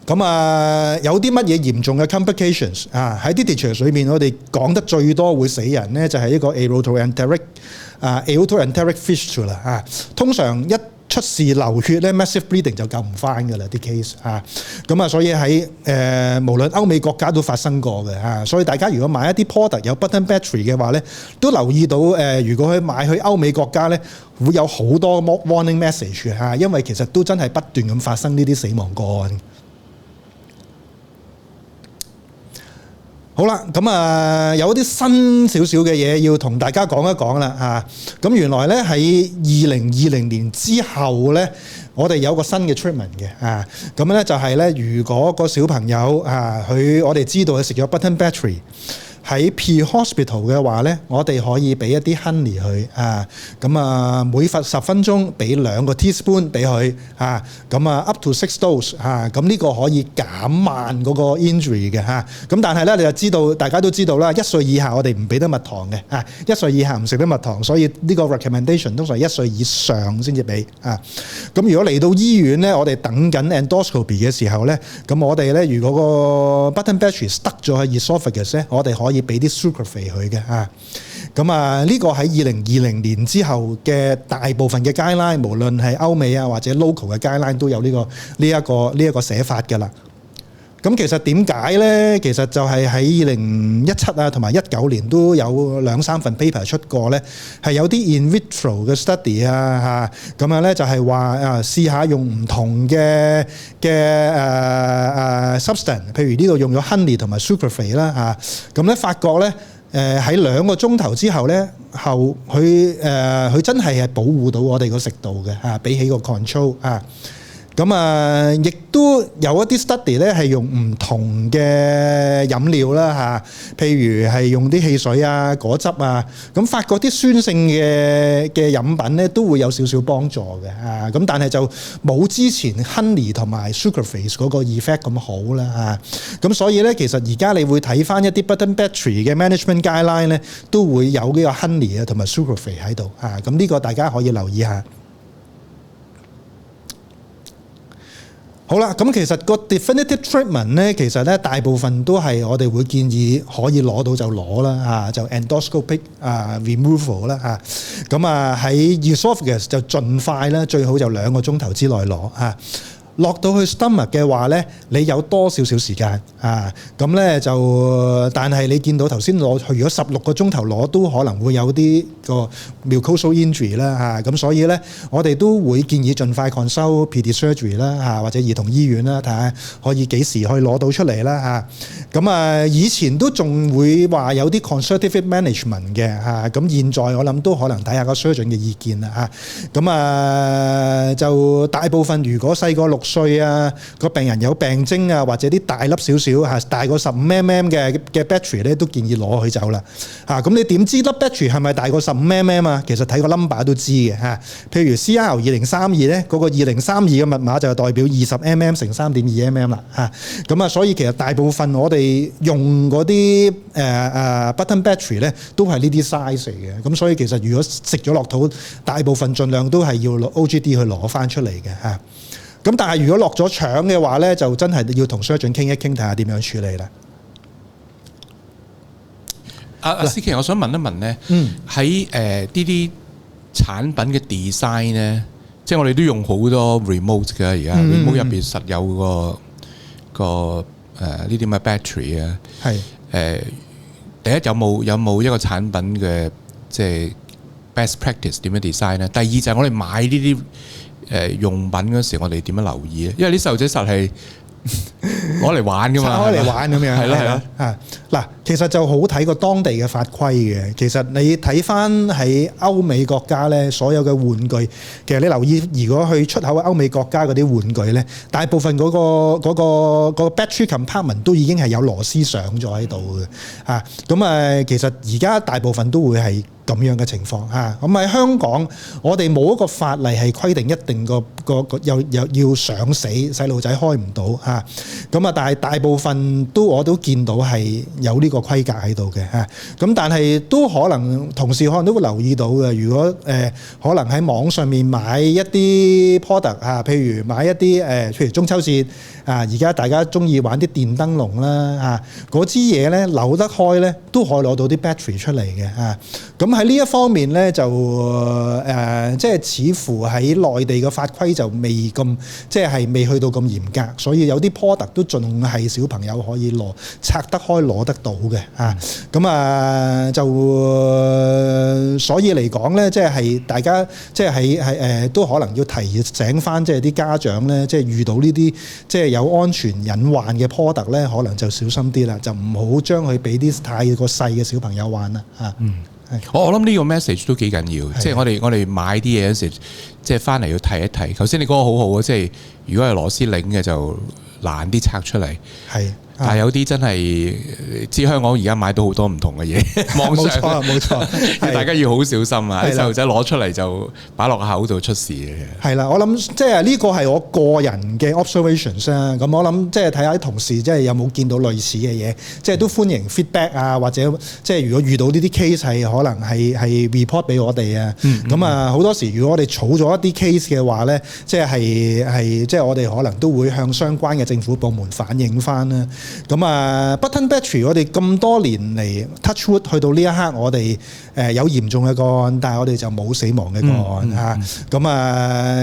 咁有啲乜嘢嚴重嘅 complications 喺啲 discharge 裏面，我哋講得最多會死人咧，就係一個 aortoenteric fistula 啊。通常一出事流血咧 ，massive bleeding 就救唔翻㗎啦啲 case 啊。咁所以喺無論歐美國家都發生過嘅啊。所以大家如果買一啲 product 有 button battery 嘅話咧，都留意到如果去買去歐美國家咧，會有好多 warning message 嘅因為其實都真係不斷咁發生呢啲死亡個案。好啦，咁有啲新少少嘅嘢要同大家講一講啦嚇。咁原來咧喺2020年之後咧，我哋有個新嘅 treatment 嘅啊。咁咧就係咧，如果個小朋友我哋知道佢食咗 button battery。喺 pre-hospital 嘅話咧，我哋可以俾一啲 honey 佢咁每10分鐘俾2個 teaspoon 俾佢咁up to 6 dose 咁呢個可以減慢嗰個 injury 嘅咁但係咧你就知道，大家都知道啦，1歲以下我哋唔俾得蜜糖嘅1歲以下唔食得蜜糖，所以呢個 recommendation 通常係1歲以上先至俾咁如果嚟到醫院咧，我哋等緊 endoscopy 嘅時候咧，咁我哋咧如果個 button battery stuck 咗喺 esophagus 咧，我哋可以俾啲 sucralfate 佢嘅咁呢個喺2020年之後嘅大部分嘅 guideline， 無論係歐美或者 local 嘅 guideline 都有呢一個寫法㗎啦。咁其實點解咧？其實就係喺2017同埋19年都有2-3份 paper 出過咧，係有啲 in vitro 嘅 study 咁樣咧就係話試下用唔同嘅substance， 譬如呢度用咗 honey 同埋 sucralfate 啦咁咧發覺咧喺2個鐘頭之後咧佢真係保護到我哋個食道嘅比起個 control 咁亦都有一啲 study 咧係用唔同嘅飲料啦譬如係用啲汽水果汁咁發覺啲酸性嘅飲品咧都會有少少幫助嘅咁但係就冇之前 honey 同埋 sucralfate 嗰個 effect 咁好啦咁所以咧其實而家你會睇翻一啲 button battery 嘅 management guideline 咧都會有呢個 honey 同埋 sucralfate 喺度咁呢個大家可以留意下。好啦，咁其實個 definitive treatment 咧，其實咧大部分都係我哋會建議可以攞到就攞啦就 endoscopic removal 啦咁喺 esophagus 就盡快啦，最好就2個鐘頭之內攞落到去 stomach 嘅話咧，你有多少少時間咁咧就，但係你見到頭先攞，如果16個鐘頭攞都可能會有啲個 mucosal injury 啦咁所以咧我哋都會建議盡快 consult pediatric surgery 啦或者兒童醫院啦，睇下可以幾時可以攞到出嚟啦咁以前都仲會話有啲 conservative management 嘅咁現在我諗都可能睇下個 surgeon 嘅意見啦咁就大部分如果細個6歲個病人有病徵或者啲大粒少少大過15mm 嘅 battery 咧，都建議攞佢走啦咁你點知粒 battery 係咪大過15mm其實睇個 number 都知嘅譬如 CR2032咧，嗰個2032嘅密碼就代表20mm 乘3.2mm 啦咁所以其實大部分我哋用嗰啲button battery 咧都係呢啲 size 嚟嘅，咁所以其實如果食咗落肚，大部分盡量都係要 OGD 去攞翻出嚟嘅咁但係如果落咗腸嘅話咧，就真係要同 surgeon 傾一傾，睇下點樣處理啦。司棋，我想問一問咧，喺呢啲產品嘅 design 咧，即係我哋都用好多 remote 嘅而家 remote 入邊實有個呢啲咩 battery 啊，係第一有冇一個產品嘅即係 best practice 點樣 design 咧？第二就係我哋買呢啲用品嗰時，我哋點樣留意咧？因為啲細路仔實係攞嚟玩噶嘛，拆開嚟玩咁樣，係啦嗱，其實就好睇個當地嘅法規嘅。其實你睇翻喺歐美國家咧，所有嘅玩具，其實你留意，如果去出口歐美國家嗰啲玩具咧，大部分嗰個 battery compartment 都已經係有螺絲上咗喺度嘅嚇。咁其實而家大部分都會係咁樣嘅情況嚇。咁喺香港，我哋冇一個法例係規定一定個要上死細路仔開唔到嚇。咁但係大部分我都見到係有呢個規格喺度嘅嚇。咁但係都可能同事可能都會留意到嘅。如果可能喺網上面買一啲 product 嚇，譬如買一啲譬如中秋節啊，而家大家中意玩啲電燈籠啦嚇，嗰支嘢咧扭得開咧，都可以攞到啲 battery 出嚟嘅嚇。咁喺呢一方面咧，就即係似乎喺內地嘅法規就未咁，即係未去到咁嚴格，所以有啲 product 都仲係小朋友可以拆得開攞得到嘅嚇。咁就所以嚟講咧，即係大家即係喺都可能要提醒翻，即係啲家長咧，即係遇到呢啲即係有安全隱患嘅 product 咧，可能就小心啲啦，就唔好將佢俾啲太過細嘅小朋友玩啦嚇。我諗呢個 message 都幾緊要，即係我哋買啲嘢嗰時，即係翻嚟要提一提。頭先你講得好好啊，即係如果係螺絲擰嘅就難啲拆出嚟。係。但係有啲真係知香港而家買到好多唔同嘅嘢，網上冇錯，大家要好小心啊！啲細路仔攞出嚟就擺落口度出事嘅。係啦，我諗即係呢個係我個人嘅 observations 啦。咁我諗即係睇下啲同事即係有冇見到類似嘅嘢，即係都歡迎 feedback 啊，或者即係如果遇到呢啲 case 係可能係 report 俾我哋啊。咁好多時如果我哋儲咗一啲 case 嘅話咧，即係我哋可能都會向相關嘅政府部門反映翻啦。咁button battery 我哋咁多年嚟 touch wood 去到呢一刻，我哋有嚴重嘅個案，但係我哋就冇死亡嘅個案嚇。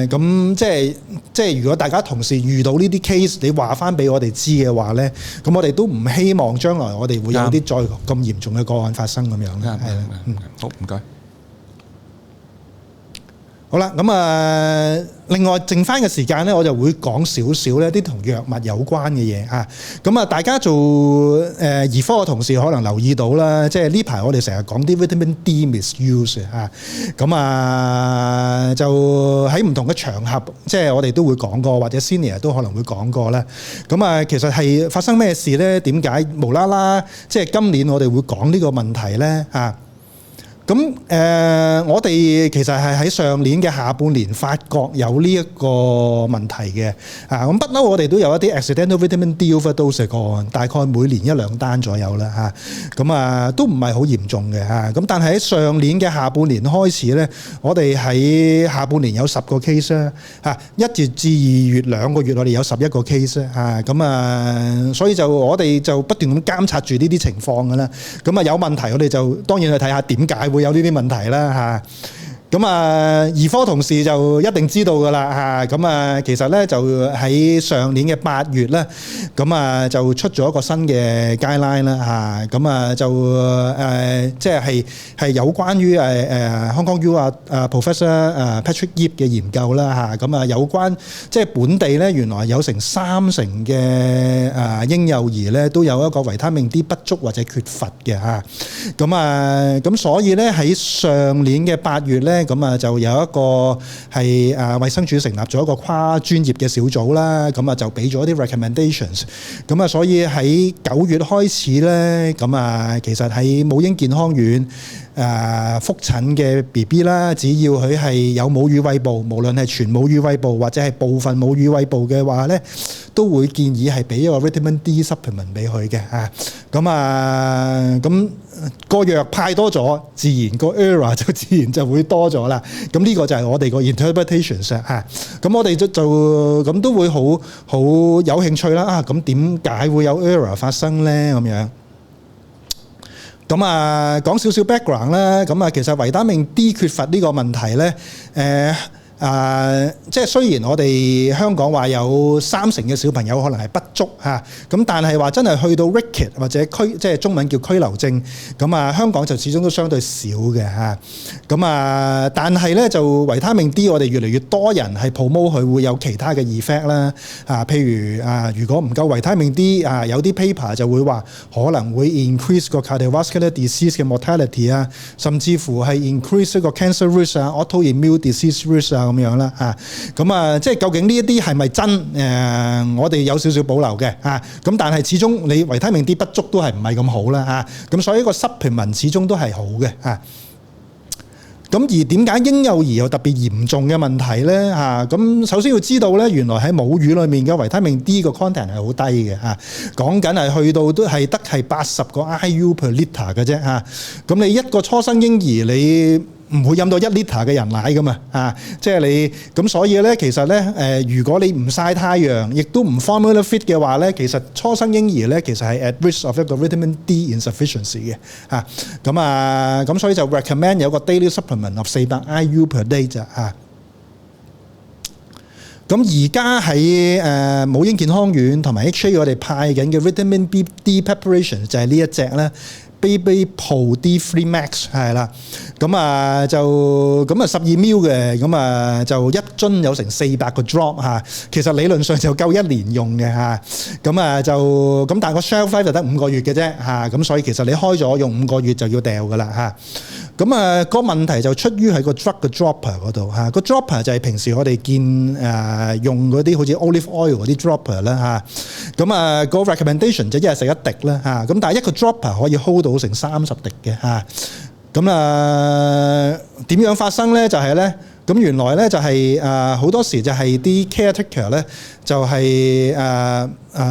咁即係如果大家同事遇到呢啲 case，你話翻俾我哋知嘅話咧，咁我哋都唔希望將來我哋會有啲再咁嚴重嘅個案發生咁樣。係啦，好唔該。好啦，咁另外剩翻嘅時間咧，我就會講少少咧啲同藥物有關嘅嘢嚇。咁大家做兒科嘅同事可能留意到啦，即係呢排我哋成日講啲 vitamin D misuse 嚇。咁就喺唔同嘅場合，即係我哋都會講過，或者 senior 都可能會講過啦。咁其實係發生咩事咧？點解無啦啦即係今年我哋會講呢個問題咧嚇？咁我哋其實係喺上年嘅下半年發覺有呢一個問題嘅，咁不嬲我哋都有一啲 accidental vitamin D overdose 個案，大概每年1-2單左右啦嚇，咁都唔係好嚴重嘅嚇，咁但係喺上年嘅下半年開始咧，我哋喺下半年有10個 case 啦嚇，1月至2月2個月我哋有11個 case 嚇，咁所以就我哋就不斷咁監察住呢啲情況㗎啦，咁有問題我哋就當然去睇下點解會有呢啲問題啦嚇。咁兒科同事就一定知道㗎啦嚇，咁其實咧就喺上年嘅8月咧，咁就出咗一個新嘅 guideline 啦嚇，咁就即係有關於Hong Kong U Professor Patrick Yip 嘅研究啦嚇，咁有關即係本地咧原來有成30%嘅嬰幼兒咧都有一個維他命 D 不足或者缺乏嘅嚇，咁所以咧喺上年嘅8月咧。咁就有一個係衛生署成立咗一個跨專業嘅小組啦，咁就俾咗啲 recommendations，咁所以喺9月開始咧，咁其實喺母嬰健康院覆診嘅 BB 啦，只要佢係有母乳餵哺，無論係全母乳餵哺或者係部分母乳餵哺嘅話咧，都會建議係俾一個 vitamin D supplement 俾佢嘅嚇，咁個藥派多咗，自然個 error 就自然就會多咗啦。咁呢個就係我哋個 interpretations 嚇。咁我哋就咁都會好有興趣啦。咁點解會有 error 發生咧？咁樣咁啊，講少少 background 啦。咁啊，其實維他命 D 缺乏呢個問題咧，即係雖然我哋香港話有30%嘅小朋友可能係不足嚇，咁但係話真係去到 ricket 或者即係中文叫拘留症，咁啊香港就始終都相對少嘅嚇。咁啊，但係咧就維他命 D 我哋越嚟越多人係 promote 佢會有其他嘅 effect 啦，譬如如果唔夠維他命 D 有啲 paper 就會話可能會 increase 個 cardiovascular disease 嘅 mortality 啊，甚至乎係 increase 一個 cancer risk 啊、autoimmune disease risk 啊。咁樣啦嚇，咁啊即係究竟呢一啲係咪真？我哋有少少保留嘅嚇，咁但係始終你維他命 D 不足都係唔係咁好啦嚇，咁所以個 supplement 始終都係好嘅嚇。咁而點解嬰幼兒有特別嚴重嘅問題咧嚇？咁首先要知道咧，原來喺母乳裏面嘅維他命 D 個 content 係好低嘅嚇，講緊係去到都係得係80個 IU per liter 嘅啫嚇。咁你一個初生嬰兒你唔會飲到1 liter 嘅人奶噶嘛，即係你咁，所以咧其實咧如果你唔曬太陽，亦都唔 formula feed 嘅話咧，其實初生嬰兒咧其實係 at risk of 一個 vitamin D insufficiency 嘅咁所以就 recommend 有個 daily supplement of 400 IU per day 咋嚇。咁而家喺母嬰健康院同埋 HA 我哋派緊嘅 vitamin D preparation 就係呢一隻咧。Baby Pro D3 Max 係啦，咁啊12 ml 嘅，咁啊就一樽有成400個 drop 嚇，其實理論上就夠1年用嘅嚇，咁但係個 shelf life 就得5個月嘅啫嚇，咁所以其實你開咗用5個月就要掉噶啦嚇。咁個問題就出於喺個 drug 嘅 dropper 嗰度嚇，個 dropper 就係平時我哋見用嗰啲好似 olive oil 嗰啲 dropper 啦嚇，咁個 recommendation 就一日食1滴啦嚇，咁但係一個 dropper 可以 hold 到成30滴嘅嚇，咁點樣發生咧？就係咧。咁原來咧就係好多時就係啲 caretaker 咧就係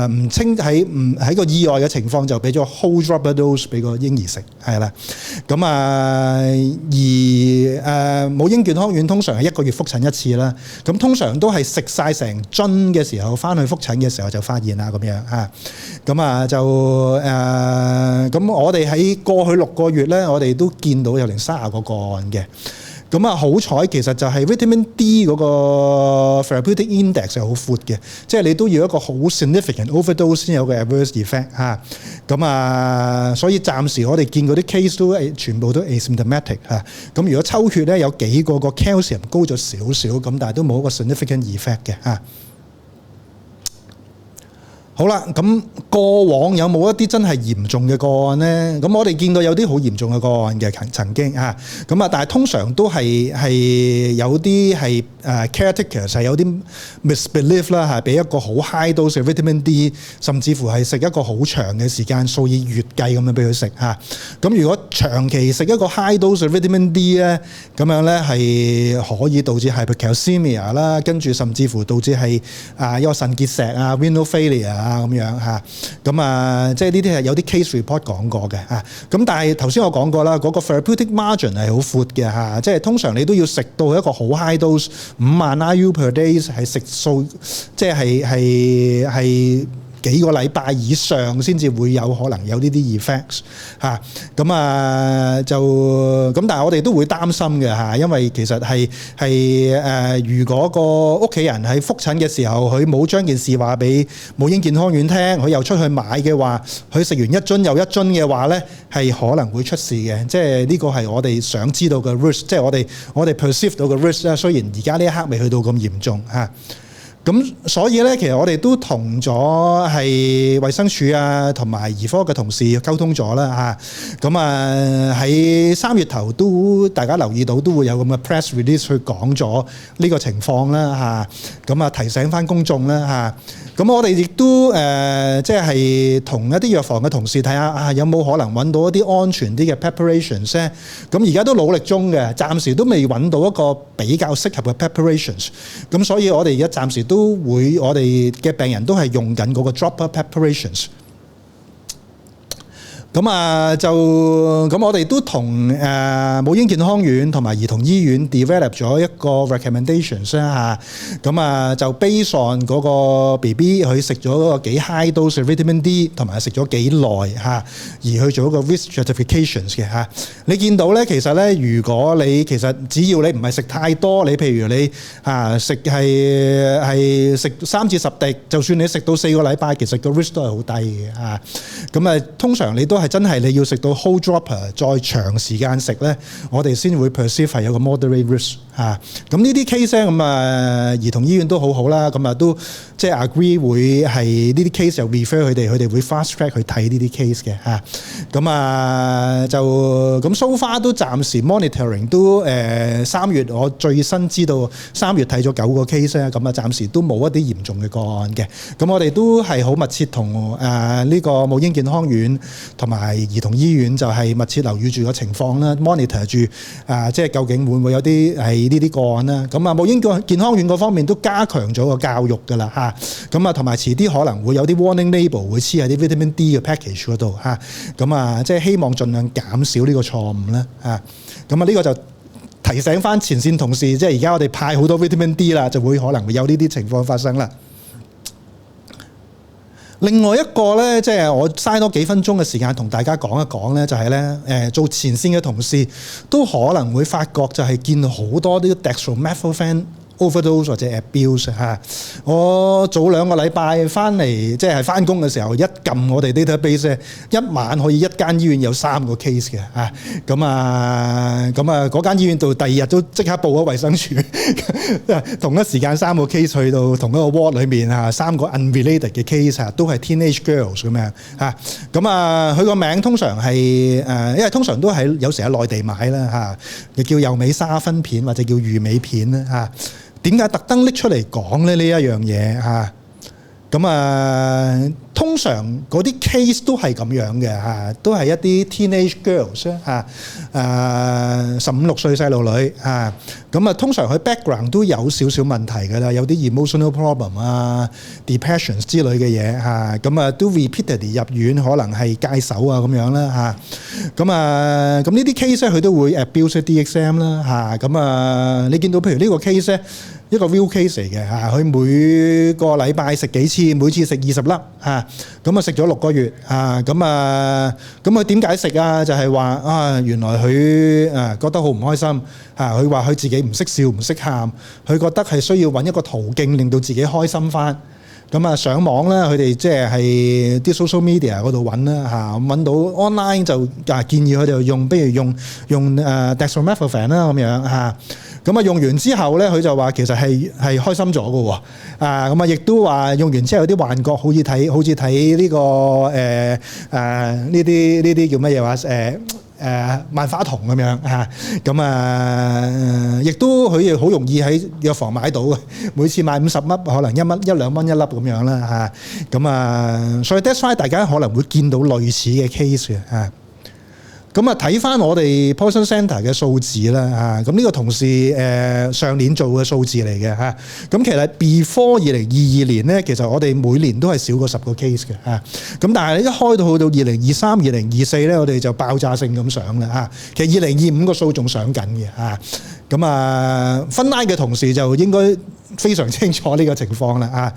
唔清喺個意外嘅情況就俾咗 whole dropper dose 俾個嬰兒食係啦，咁而母嬰健康院通常係1個月覆診1次啦，咁通常都係食晒成樽嘅時候翻去覆診嘅時候就發現啦咁樣嚇，咁我哋喺過去6個月咧，我哋都見到有30個個案嘅。咁好彩其實就係 vitamin D 嗰個 therapeutic index 係好闊嘅，即係你都要一個好 significant overdose 先有個 adverse effect 嚇。所以暫時我哋見嗰啲 case 都全部都 asymptomatic 嚇。咁如果抽血咧有幾個 calcium 高咗少少，咁但係都冇一個 significant effect 嘅嚇。好啦，咁過往有冇一啲真係嚴重嘅個案呢？咁我哋見到有啲好嚴重嘅個案嘅曾經嚇，但係通常都係有啲係caretakers 係有啲 misbelief 啦嚇，俾一個好 high dose 嘅 vitamin D， 甚至乎係食一個好長嘅時間，數以月計咁樣俾佢食嚇。咁如果長期食一個 high dose 嘅 vitamin D 咧，咁樣咧係可以導致 hypercalcemia 啦，跟住甚至乎導致係一個腎結石啊 renal failure。咁樣嚇，即係呢啲係有啲 case report 講過嘅嚇。咁但係頭先我講過啦，嗰個 therapeutic margin 係好闊嘅嚇，即係通常你都要食到一個好 high dose 5萬 IU per day 係食數，即係幾個禮拜以上先至會有可能有呢啲 effects 嚇，但係我哋都會擔心嘅嚇，因為其實係如果個屋企人喺覆診嘅時候，佢冇將件事話俾母嬰健康院聽，佢又出去買嘅話，佢食完一樽又一樽嘅話咧，係可能會出事嘅，即係呢個係我哋想知道嘅 risk，即係我哋 perceive 到嘅 risk 咧。雖然而家呢一刻未去到咁嚴重嚇。咁所以咧，其實我哋都同咗係衛生署啊，同埋兒科嘅同事溝通咗啦嚇。喺3月頭都大家留意到，都會有咁嘅 press release 去講咗呢個情況啦嚇。提醒翻公眾啦嚇。咁我哋亦都即係同一啲藥房嘅同事睇下有冇可能揾到一啲安全啲嘅 preparations 咧。咁而家都努力中嘅，暫時都未揾到一個比較適合嘅 preparations。咁所以我哋而家暫時都會，我哋嘅病人都係用緊嗰個 dropper preparations。咁我哋都同母嬰健康院同埋兒童醫院 develop 咗一個 recommendations 啦嚇，咁就 based on 嗰個 BB 佢食咗嗰個幾 high dose vitamin D 同埋食咗幾耐嚇，而去做一個 risk stratifications 嘅嚇。你見到咧，其實咧，如果你其實只要你唔係食太多，你譬如你食係食3至10滴，就算你食到4個禮拜，其實個 risk 都係好低嘅嚇。咁通常你都係真係你要食到 whole dropper 再長時間食咧，我哋先會 perceive 係有個 moderate risk 嚇。咁呢啲 case 咧，兒童醫院都好好啦，咁都即係 agree 會係呢啲 case 就 refer 佢哋會 fast track 去睇呢啲 case 嘅嚇。咁so far 都暫時 monitoring 都3月我最新知道3月睇咗9個 case 咧，咁暫時都冇一啲嚴重嘅個案嘅。咁我哋都係好密切同呢個母嬰健康院同埋兒童醫院就係密切留意住個情況啦 ，monitor 住即係究竟會唔會有啲係呢啲個案啦。咁母嬰健康院嗰方面都加強咗個教育㗎啦嚇。咁同埋遲啲可能會有啲 warning label 會黐喺啲 vitamin D 嘅 package 嗰度嚇。咁即係希望盡量減少呢個錯誤啦嚇。咁呢個就提醒翻前線同事，即係而家我哋派好多 vitamin D 啦，就會可能會有呢啲情況發生啦。另外一個咧，即係我嘥多幾分鐘嘅時間同大家講一講咧，就係咧做前線嘅同事都可能會發覺就係見好多啲 dextromethorphan overdose 或者 abuse 嚇。我早2個禮拜翻嚟，即係翻工嘅時候，一撳我哋 database，一晚可以一間醫院有3個 case 嘅嚇。嗰間醫院到第2日都即刻報咗衛生署，同一時間3個 case 去到同一個 ward 裏面3個 unrelated 嘅 case 都係 teenage girls 咁樣嚇。佢個名通常係因為通常都係有時喺內地買啦嚇，叫幼美沙芬片或者叫魚美片啦嚇。點解特登拎出嚟講咧？呢一樣嘢嚇，通常嗰啲 case 都係咁樣嘅嚇，都係一啲 teenage girls 嚇，15-16歲細路女嚇，通常佢 background 都有少少問題㗎啦，有啲 emotional problem 啊、depressions 之類嘅嘢嚇，都 repeatedly 入院，可能係戒手啊咁樣啦嚇，咁呢啲 case 佢都會 abuse DXM 啦嚇，你見到譬如呢個 case 咧。一個 real case 嚟嘅嚇，佢每個禮拜食幾次，每次食20粒嚇，食咗6個月嚇，佢點解食啊？就係話原來佢覺得好唔開心嚇，佢話佢自己唔識笑唔識喊，佢覺得係需要揾一個途徑令到自己開心翻。上網啦，佢哋即係啲 social media 嗰度揾啦嚇，揾到 online 就建議佢哋用，不如用dextromethorphan 啦咁樣嚇。用完之後咧，佢就話其實係開心咗嘅喎，亦都話用完之後有啲幻覺，好似睇呢個呢啲叫乜嘢話萬花筒咁樣嚇，亦都佢好容易喺藥房買到嘅，每次買50粒，可能1蚊1-2蚊一粒咁樣啦嚇，所以 that's why 大家可能會見到類似嘅 case 嘅嚇。睇翻我哋 Poison Centre 嘅數字啦嚇，呢個同事上年做嘅數字嚟嘅嚇，其實 before 2022年咧，其實我哋每年都係少過10個 case 嘅嚇，但係一開到去到2023、2024咧，我哋就爆炸性咁上啦嚇，其實2025個數仲上緊嘅嚇，分拉嘅同事就應該非常清楚呢個情況啦嚇。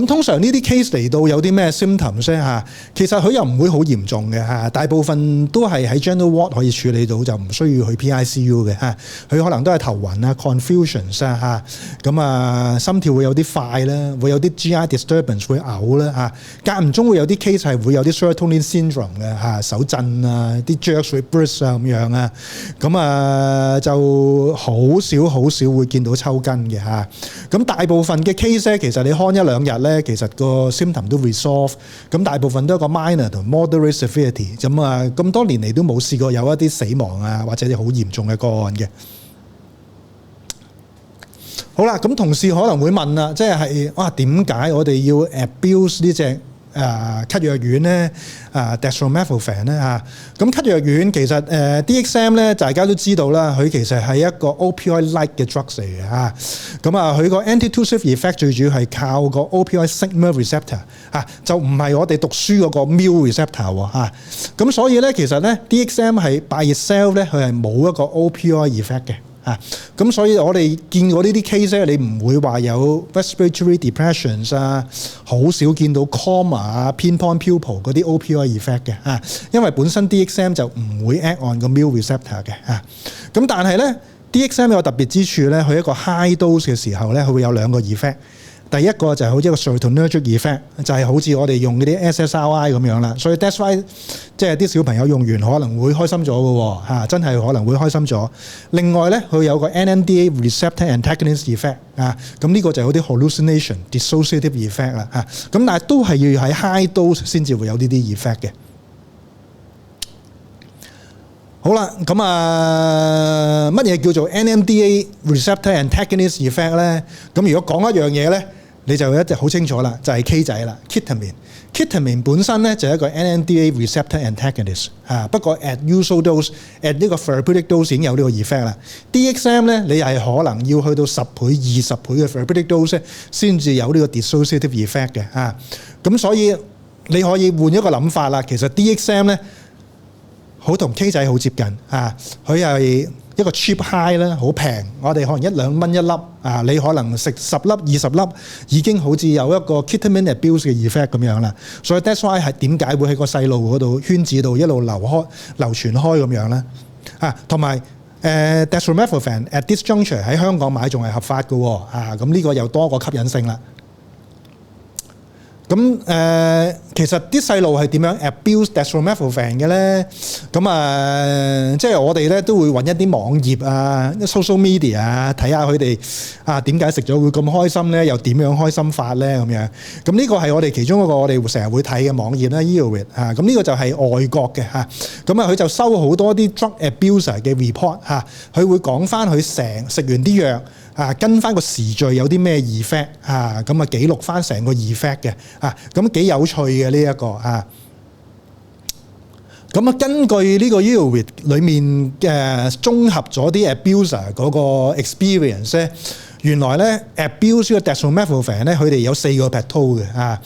通常呢啲 case 嚟到有啲咩 symptoms 咧嚇，其實佢又唔會好嚴重嘅嚇，大部分都係喺 general ward 可以處理到，就唔需要去 PICU 嘅嚇。佢可能都係頭暈啊、confusions 啊嚇，心跳會有啲快啦，會有啲 GI disturbance 會嘔啦嚇，間唔中會有啲 case 係會有啲 serotonin syndrome 嘅嚇，手震啊、啲 jerks 會 burst 啊咁樣啊，就好少會見到抽筋嘅嚇。大部分嘅 case 咧，其實你看1-2日咧，其實個 symptom 都 resolve，大部分都係個 minor 同 moderate severity，咁多年嚟都冇試過有一啲死亡啊或者啲好嚴重嘅個案嘅。好啦，咁同事可能會問啦，即係點解我哋要 abuse 呢隻咳藥丸咧dextromethorphan 咧嚇。咁咳藥丸其實DXM 咧大家都知道啦，佢其實係一個 opioid-like 嘅 drugs 嚟嘅嚇。咁啊，佢個 antitussive effect 最主要係靠個 opioid sigma receptor 嚇，就唔係我哋讀書嗰個 mu receptor 喎嚇。咁所以咧，其實咧 DXM 係 by itself 咧，佢係冇一個 opioid effect 嘅。咁所以我哋見過呢啲 case 咧，你唔會話有 respiratory depressions 啊，好少見到 coma 啊、pinpoint pupil 嗰啲 opioid effect 嘅因為本身 DXM 就唔會 act on 個 mu receptor 嘅咁但係咧 DXM 有個特別之處咧，佢一個 high dose 嘅時候咧，佢會有兩個 effect。第一個就係好似一個 serotonergic effect， 就係好似我哋用嗰啲 SSRI 咁樣啦，所以 that's why 即係啲小朋友用完可能會開心咗嘅喎真係可能會開心咗。另外咧，佢有個 NMDA receptor antagonist effect 咁呢個就有啲 hallucination dissociative effect 啦咁但係都係要喺 high dose 先至會有呢啲 effect 嘅。好啦，咁乜嘢叫做 NMDA receptor antagonist effect 咧？咁如果講一樣嘢咧，你就一直好清楚啦，就係 K 仔啦 ，ketamine。ketamine 本身咧就係一個 NMDA receptor antagonist 不過 at usual dose，at 呢個 therapeutic dose 已經有呢個 effect 啦。DXM 咧，你係可能要去到10倍、20倍嘅 therapeutic dose 先至有呢個 dissociative effect 嘅咁所以你可以換一個諗法啦，其實 DXM 咧好同 K 仔好接近佢係一個 cheap high 啦，好平，我哋可能1-2蚊一粒你可能食10粒、20粒已經好似有一個 ketamine abuse 嘅 effect 咁樣啦。所以 that's why 係點解會喺個細路嗰度圈子度一路流傳開咁樣咧同埋dextromethorphan at this juncture 喺香港買仲係合法嘅咁呢個又多個吸引性啦。咁其實啲細路係點樣 abuse dextromethorphan 嘅咧？咁即係我哋咧都會揾一啲網頁social media 睇下佢哋點解食咗會咁開心咧？又點樣開心法咧？咁樣咁呢個係我哋其中一個我哋成日會睇嘅網頁啦 Eowit 咁呢個就係外國嘅咁佢就收好多啲 drug abuser 嘅 report 佢會講翻佢食完啲藥。跟翻個時序有啲咩 effect 咁記錄翻成個 effect 嘅咁幾有趣嘅呢一個咁根據呢個 Eowit 裏面嘅綜合咗啲 abuser 嗰個 experience 咧，原來咧 abuse 呢個 dextromethorphan 咧，佢哋有4個 plateau 嘅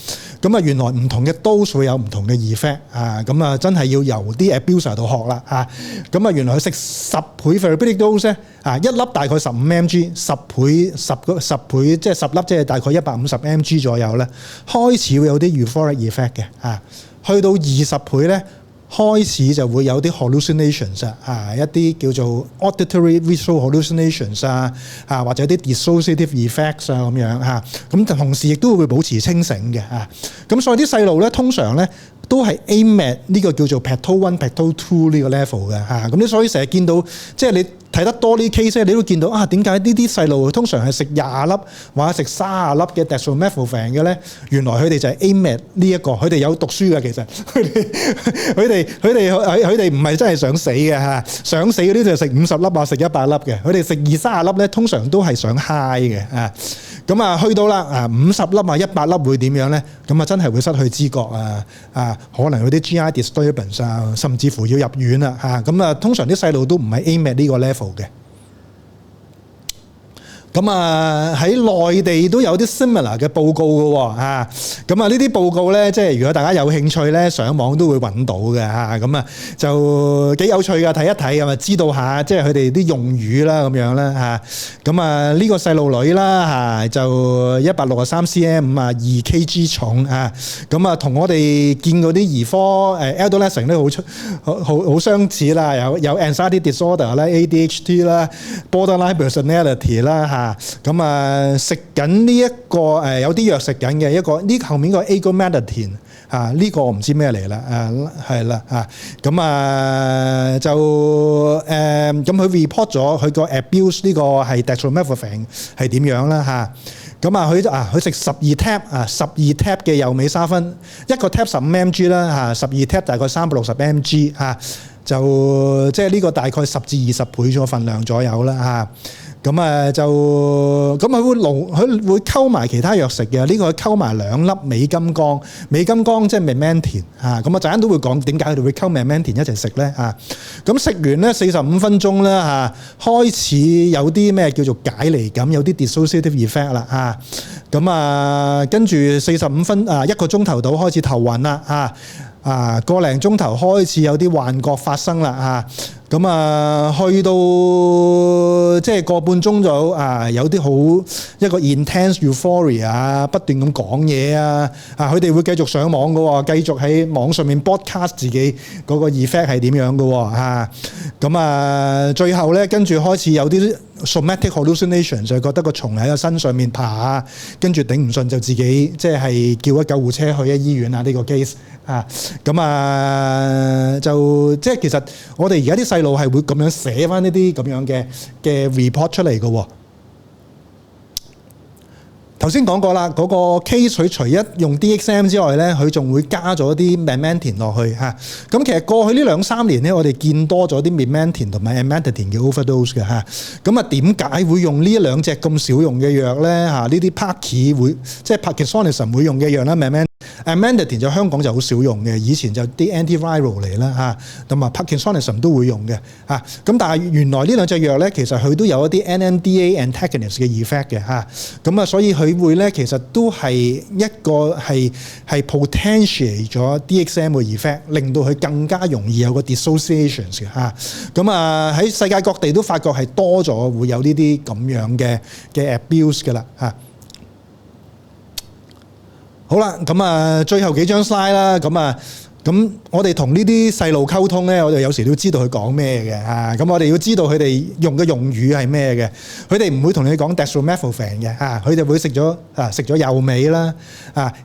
咁原來唔同嘅 dose 會有唔同嘅 effect 咁真係要由啲 abuser 度學啦咁原來佢食10倍 therapeutic dose 咧一粒大概15 mg， 10倍即係10粒即係大概150 mg 左右咧，開始會有啲 euphoric effect 嘅去到20倍咧。開始就會有啲 hallucinations 一啲叫做 auditory visual hallucinations 或者啲 dissociative effects 咁樣咁同時亦都會保持清醒嘅咁所以啲細路咧通常咧都係 aim at 呢個叫做 plateau 1、plateau 2呢個 level 嘅咁你所以成日見到即係你睇得多呢 case 你都見到點解呢啲細路通常係食20粒或者食30粒嘅 dextromethorphan 嘅咧？原來佢哋就係 aim at 呢一個，佢哋有讀書嘅其實，佢哋唔係真係想死嘅想死嗰啲就食50粒食100粒嘅，佢哋食20-30粒咧通常都係想 high 嘅咁去到啦50粒100粒會點樣咧？咁真係會失去知覺可能有啲 GI disturbance 甚至乎要入院啦咁通常啲細路都唔係 aim at 呢個 level 嘅。咁喺內地都有啲 similar 嘅報告嘅喎咁呢啲報告咧，即係如果大家有興趣咧，上網都會揾到嘅咁就幾有趣㗎，睇一睇咁知道下即係佢哋啲用語啦咁樣啦咁呢個細路女啦就163 cm 2 kg 重咁同我哋見嗰啲兒科adolescent 咧好相似啦，有 anxiety disorder 啦、ADHD 啦、borderline personality 啦咁食緊呢一個有啲藥食緊嘅一個呢後面個 agomelatine呢個我唔知咩嚟啦係啦咁就咁佢 report 咗佢個 abuse 呢個係 dextromethorphan 係點樣啦咁佢食12 tab 12 tab 嘅右尾沙芬，一個 tab 15 mg 啦12 tab 大概360 mg 就即係呢個大概10至20倍咗份量左右啦佢會溝埋其他藥食嘅，呢個佢溝埋2粒美金剛，美金剛即係 Memantine 嚇，咁啊陣間都會講點解佢哋會溝 Memantine 一齊食咧嚇。咁食完咧45分鐘咧嚇，開始有啲咩叫做解離感，有啲 dissociative effect 啦嚇。跟住1個鐘頭到開始頭暈啦嚇。個零鐘頭開始有啲幻覺發生啦嚇，去到即係個半鐘就有啲好一個 intense euphoria 不斷咁講嘢佢哋會繼續上網嘅喎，繼續喺網上面 broadcast 自己嗰個 effect 係點樣嘅喎最後咧跟住開始有啲 somatic hallucination 就覺得個蟲喺個身上面爬跟住頂唔順就自己即係叫咗救護車去醫院呢個 case。就即係其實我哋而家啲細路係會咁樣寫翻呢啲咁樣嘅 report 出嚟嘅喎。頭先講過啦，嗰個 case 佢除一用 DXM 之外咧，佢仲會加咗啲 Memantine 落去嚇。咁其實過去呢2-3年咧，我哋見多咗啲 Memantine 同埋 Amantadine 嘅 overdose 嘅嚇。咁點解會用呢2隻咁少用嘅藥咧嚇？呢啲 Parky 會即係 Parkinsonism 會用嘅藥啦 Amantadine 就香港就好少用嘅，以前就啲 antiviral 嚟啦嚇，同埋 Parkinsonism 都會用嘅嚇。咁但係原來呢2隻藥咧，其實佢都有一啲 NMDA antagonist 嘅 effect 嘅嚇。所以佢會咧其實都係一個係 potentiate 咗 DXM 嘅 effect， 令到佢更加容易有個 dissociations 嘅嚇。喺世界各地都發覺係多咗會有呢啲咁樣嘅 abuse 嘅啦嚇。好啦，最後幾張 slide 啦，咁我哋同呢啲細路溝通咧，我哋有時都知道佢講咩嘅嚇。我哋要知道佢哋用嘅用語係咩嘅。佢哋唔會同你講 dextromethorphan 嘅嚇，佢哋會食咗幼尾啦，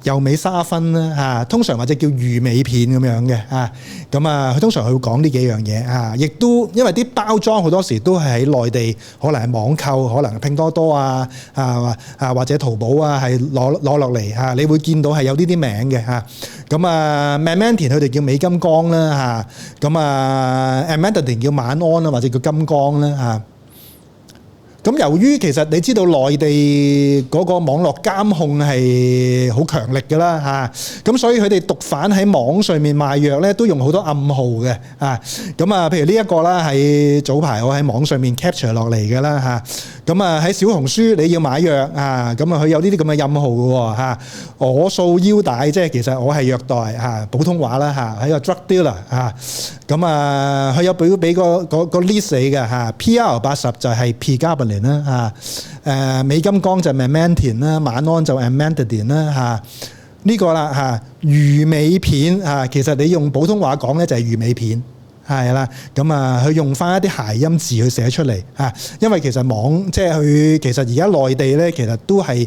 幼尾沙芬啦嚇，通常或者叫魚尾片咁樣嘅嚇。佢通常佢會講呢幾樣嘢嚇，亦都因為啲包裝好多時都係喺內地，可能係網購，可能係拼多多或者淘寶係攞落嚟嚇，你會見到係有呢啲名嘅嚇。Memantine 佢哋叫美金剛啦嚇，Amantadine 叫晚安啦，或者叫金剛啦嚇。由於其實你知道內地嗰個網絡監控係好強力㗎啦嚇，所以佢哋毒販喺網上面賣藥咧都用好多暗號嘅譬如呢一個啦，係早排我喺網上面 capture 落嚟嘅啦嚇。喺小紅書你要買藥佢有呢啲咁嘅暗號嘅喎嚇。我掃腰帶即係其實我係虐待嚇，普通話啦嚇，係個 drug dealer 嚇。佢有俾個 list 你嘅嚇 ，PR80 就係 pregabalin 啦嚇，美金剛就 Memantine 啦，晚安就 Amantadine 啦嚇。呢個啦嚇，魚尾片其實你用普通話講咧就係魚尾片。係啦，佢用翻一啲諧音字去寫出嚟嚇，因為其實即係佢其實而家內地咧，其實都係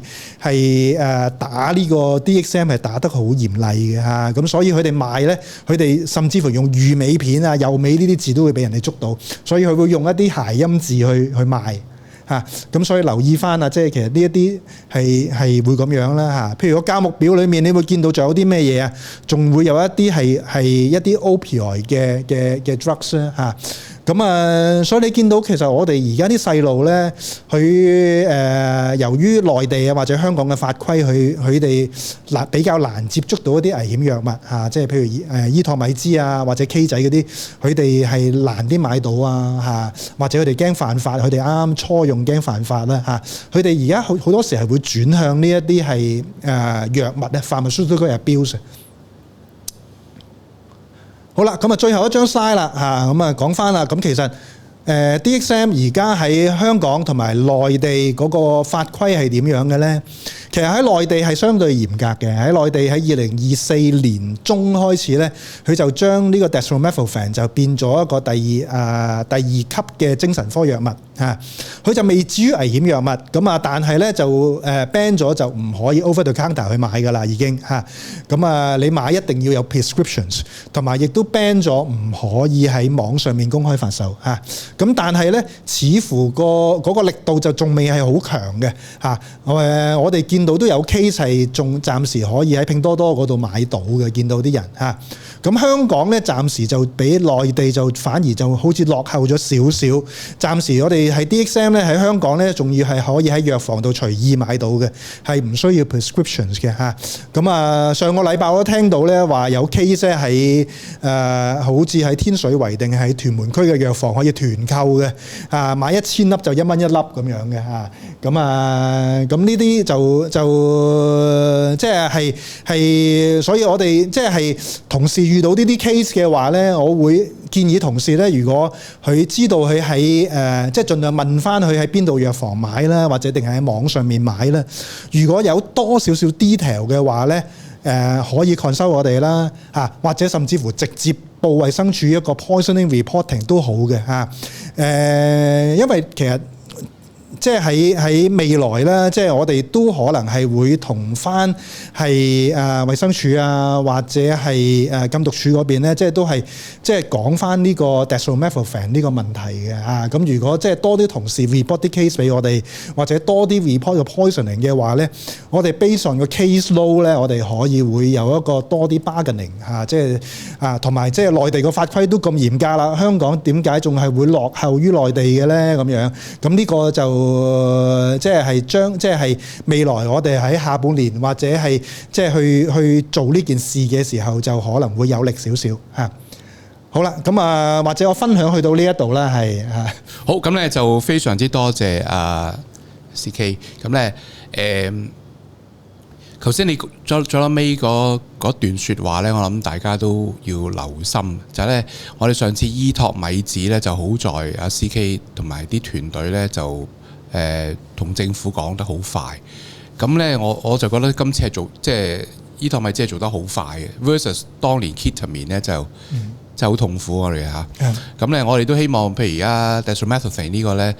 打呢個 DXM 係打得好嚴厲嘅嚇，咁所以佢哋賣咧，佢哋甚至乎用魚尾片幼尾呢啲字都會俾人哋捉到，所以佢會用一啲諧音字去賣。所以留意翻即係其實呢一啲係會咁樣啦嚇。譬如個價目表裏面，你會見到仲有啲咩嘢啊？仲會有一啲係一啲 opioid 嘅 drugs 啦嚇。所以你見到其實我哋而家啲細路咧，佢由於內地或者香港嘅法規，佢哋比較難接觸到一啲危險藥物嚇，即係譬如依托米茲或者 K 仔嗰啲，佢哋係難啲買到嚇，或者佢哋驚犯法，佢哋啱啱初用驚犯法啦嚇，佢哋而家好多時係會轉向呢一啲係藥物咧 pharmaceutical abuse。好啦，最後一張 slide 啦嚇，講翻啦，其實DXM 而家喺香港同埋內地嗰個法規係點樣嘅咧？其實喺內地係相對嚴格嘅，喺內地喺2024年中開始咧，佢就將呢個 dextromethorphan 就變咗一個第二級嘅精神科藥物嚇，佢就未至於危險藥物但係咧就ban 咗就唔可以 over the counter 去買㗎啦已經嚇，你買一定要有 prescriptions， 同埋亦都 ban 咗唔可以喺網上面公開發售嚇，但係咧似乎嗰個力度就仲未係好強嘅嚇，我哋見見到都有 case 係仲暫時可以喺拼多多嗰度買到嘅，見到啲人嚇。咁香港咧暫時就比內地就反而就好似落後咗少少。暫時我哋係 DXM 咧喺香港咧，仲要係可以喺藥房度隨意買到嘅，係唔需要 prescriptions 嘅嚇。咁上個禮拜我都聽到咧話有 case 喺好似喺天水圍定係屯門區嘅藥房可以團購嘅，買1000粒就1蚊1粒咁樣嘅嚇。咁呢啲就即係，所以我哋即係同事遇到呢啲 case 嘅話咧，我會建議同事咧，如果佢知道佢喺即係盡量問翻佢喺邊度藥房買啦，或者定係喺網上面買啦。如果有多少少 detail 嘅話咧，可以 consult 我哋啦嚇，或者甚至乎直接報衛生署一個 poisoning reporting 都好嘅嚇。因為其實即係喺未來咧，即係我哋都可能係會同翻係衛生署啊，或者係禁毒處嗰邊咧，即係都係即係講翻呢個 dextromethorphan 呢個問題嘅嚇。咁如果即係多啲同事 report 啲 case 俾我哋，或者多啲 report 個 poisoning 嘅話咧，我哋 based on 個 case load 咧，我哋可以會有一個多啲 bargaining 嚇，即係同埋即係內地個法規都咁嚴格啦，香港點解仲係會落後於內地嘅咧？咁樣咁呢個就即係未來我哋喺下半年或者係即係去做呢件事嘅時候，就可能會有力少少嚇。好啦，咁或者我分享去到呢一度啦，係嚇。好，咁咧就非常之多謝CK。咁咧頭先你最尾嗰段説話咧，我諗大家都要留心，就係咧我哋上次醫托米子咧就好在CK 同埋啲團隊咧就同政府講得好快，咁咧我就覺得今次係做即係醫托米子係做得好快嘅 ，versus 當年 Ketamine 咧就好痛苦我哋嚇。咁咧我哋都希望，譬如而家 dextromethorphan 呢個咧，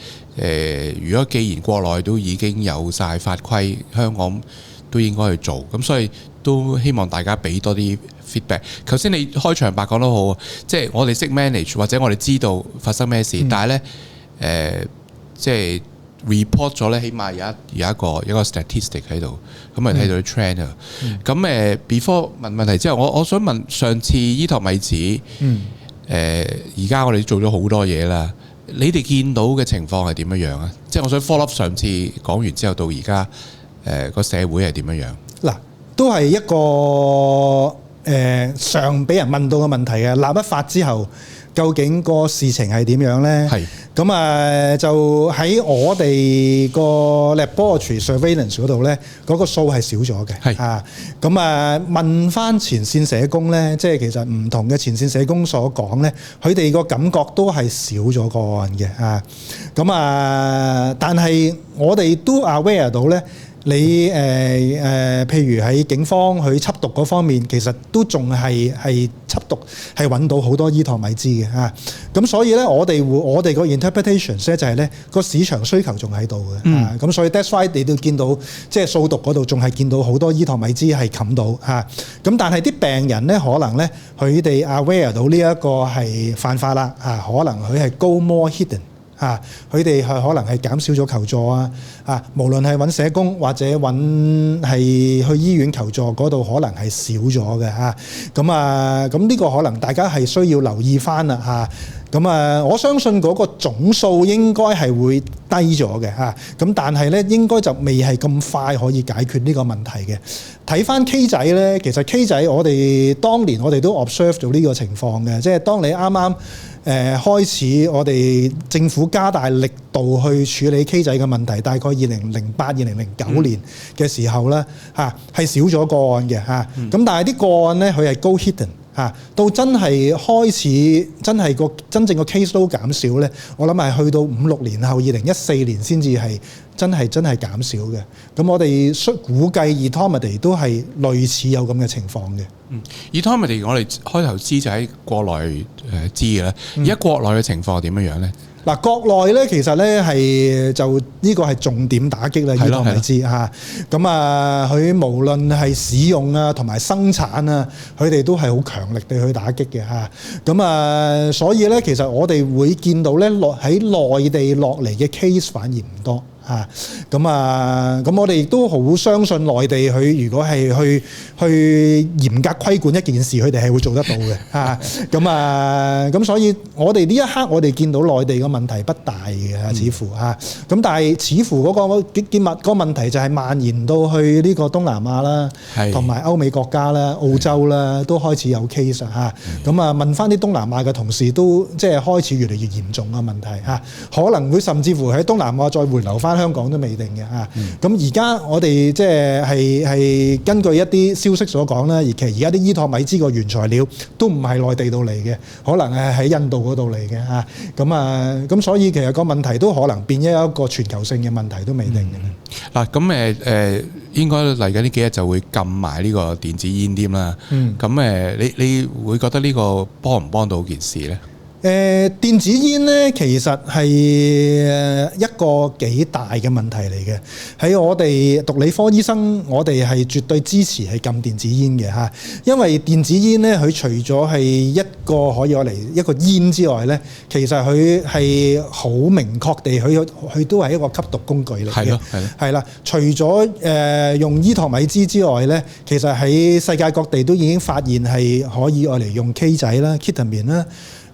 如果既然國內都已經有晒法規，香港都應該去做，咁所以都希望大家俾多啲 feedback。頭先你開場白講得好，即係我哋識 manage 或者我哋知道發生咩事，但係咧即係 report 咗咧，起碼有一個 statistic 喺度，咁咪睇到啲 trend 啊。咁before 問問題之後，我想問上次醫托米子，而家我哋做咗好多嘢啦，你哋見到嘅情況係點樣啊？即係我想 follow up 上次講完之後到而家。個社會係點樣樣？嗱，都係一個常俾人問到嘅問題嘅。立一法之後，究竟個事情係點樣咧？係咁就喺我哋個 laboratory surveillance 嗰度咧，嗰個數係少咗嘅。係咁問翻前線社工咧，即係其實唔同嘅前線社工所講咧，佢哋個感覺都係少咗個案嘅嚇。咁但係我哋都 aware 到咧。你譬如喺警方去緝毒嗰方面，其實都仲係緝毒係揾到好多依托米茲嘅嚇。咁所以咧，我哋個 interpretation 咧就係咧個市場需求仲喺度嘅。咁所以 that's why 你都見到即係掃毒嗰度仲係見到好多依托米茲係冚到嚇。咁但係啲病人咧可能咧佢哋 aware 到呢一個係犯法啦嚇，可能佢係 go more hidden。佢哋係可能係減少咗求助啊！無論係揾社工或者揾係去醫院求助嗰度，可能係少咗嘅嚇。咁呢個可能大家係需要留意翻啦嚇。我相信嗰個總數應該係會低咗嘅嚇。咁但係咧，應該就未係咁快可以解決呢個問題嘅。睇翻 K 仔咧，其實 K 仔我哋當年我哋都 observe 到呢個情況嘅，即係當你啱啱開始我哋政府加大力度去處理 K 仔嘅問題，大概2008、2009年嘅時候咧係少咗個案嘅嚇。咁但係啲個案咧，佢係 go hidden。到真係開始真正個 case 都減少咧，我諗係去到5-6年後，2014年先至係真係減少嘅。咁我哋估計 etomidate 都係類似有咁嘅情況嘅。etomidate 我哋開頭知就喺國內知嘅啦，而家國內嘅情況係點樣樣咧？嗱，國內咧其實咧係就呢個係重點打擊啦，依個咪知嚇。咁佢無論係使用啊同埋生產啊，佢哋都係好強力地去打擊嘅嚇。咁所以咧其實我哋會見到咧喺內地落嚟嘅 case 反而唔多嚇。咁我哋亦都好相信內地佢如果係去嚴格規管一件事，佢哋係會做得到嘅嚇。咁所以我哋呢一刻我哋見到內地嘅問題不大嘅，似乎嚇。咁但係似乎嗰個問題就係蔓延到去呢個東南亞啦，同埋歐美國家啦、澳洲啦，都開始有 case 嚇。咁問翻啲東南亞嘅同事都即係開始越嚟越嚴重嘅問題嚇，可能會甚至乎喺東南亞再回流翻香港都未定嘅嚇。咁而家我哋即係根據一啲消息所講啦，而其實而家啲伊托米茲個原材料都唔係內地度嚟嘅，可能係喺印度嗰度嚟嘅嚇。咁所以其實個問題都可能變咗一個全球性嘅問題都未定嘅。嗱咁應該嚟緊呢幾日就會禁埋呢個電子煙添啦。咁你會覺得呢個幫唔幫到件事呢？電子煙咧，其實係一個幾大嘅問題嚟嘅。喺我哋毒理科醫生，我哋係絕對支持係禁電子煙嘅嚇。因為電子煙咧，佢除咗係一個可以攞嚟一個煙之外咧，其實佢係好明確地，佢都係一個吸毒工具嚟嘅。係啦。除咗用伊托米茲之外咧，其實喺世界各地都已經發現係可以攞嚟用 K 仔啦、ketamine 啦。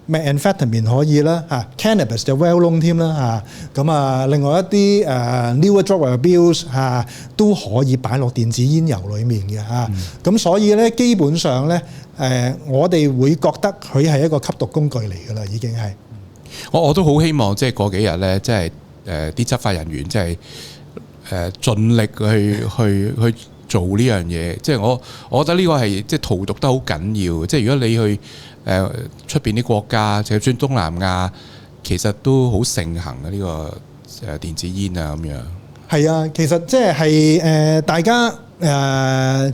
methamphetamine 可以啦嚇 ，cannabis 就 well known 添啦嚇，咁另外一啲newer drug abuse 嚇都可以擺落電子煙油裡面嘅嚇，咁所以咧基本上咧我哋會覺得佢係一個吸毒工具嚟㗎啦，已經係。我都好希望即係過幾日咧，即係啲執法人員即係盡力去做呢樣嘢，即係我覺得呢個係即係荼毒得好緊要，即係如果你去出邊啲國家，就算東南亞，其實都好盛行嘅呢個電子煙啊咁樣。係啊，其實即係大家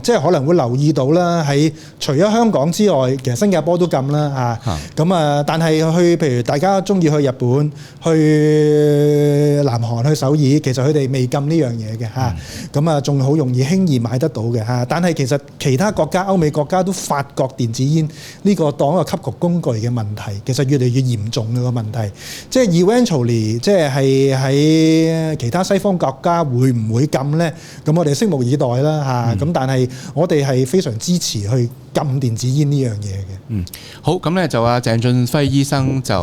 即係可能會留意到啦，喺除咗香港之外，其實新加坡都禁啦嚇。咁但係譬如大家中意去日本、去南韓、去首爾，其實佢哋未禁呢樣嘢嘅嚇。咁仲好容易輕易買得到嘅嚇。但係其實其他國家、歐美國家都發覺電子煙呢個當一個吸毒工具嘅問題，其實越嚟越嚴重嘅個問題。即係 eventually，即係喺其他西方國家會唔會禁呢？咁我哋拭目以待啦。咁但係我哋係非常支持去禁電子煙呢樣嘢嘅。好，咁咧就鄭俊輝醫生就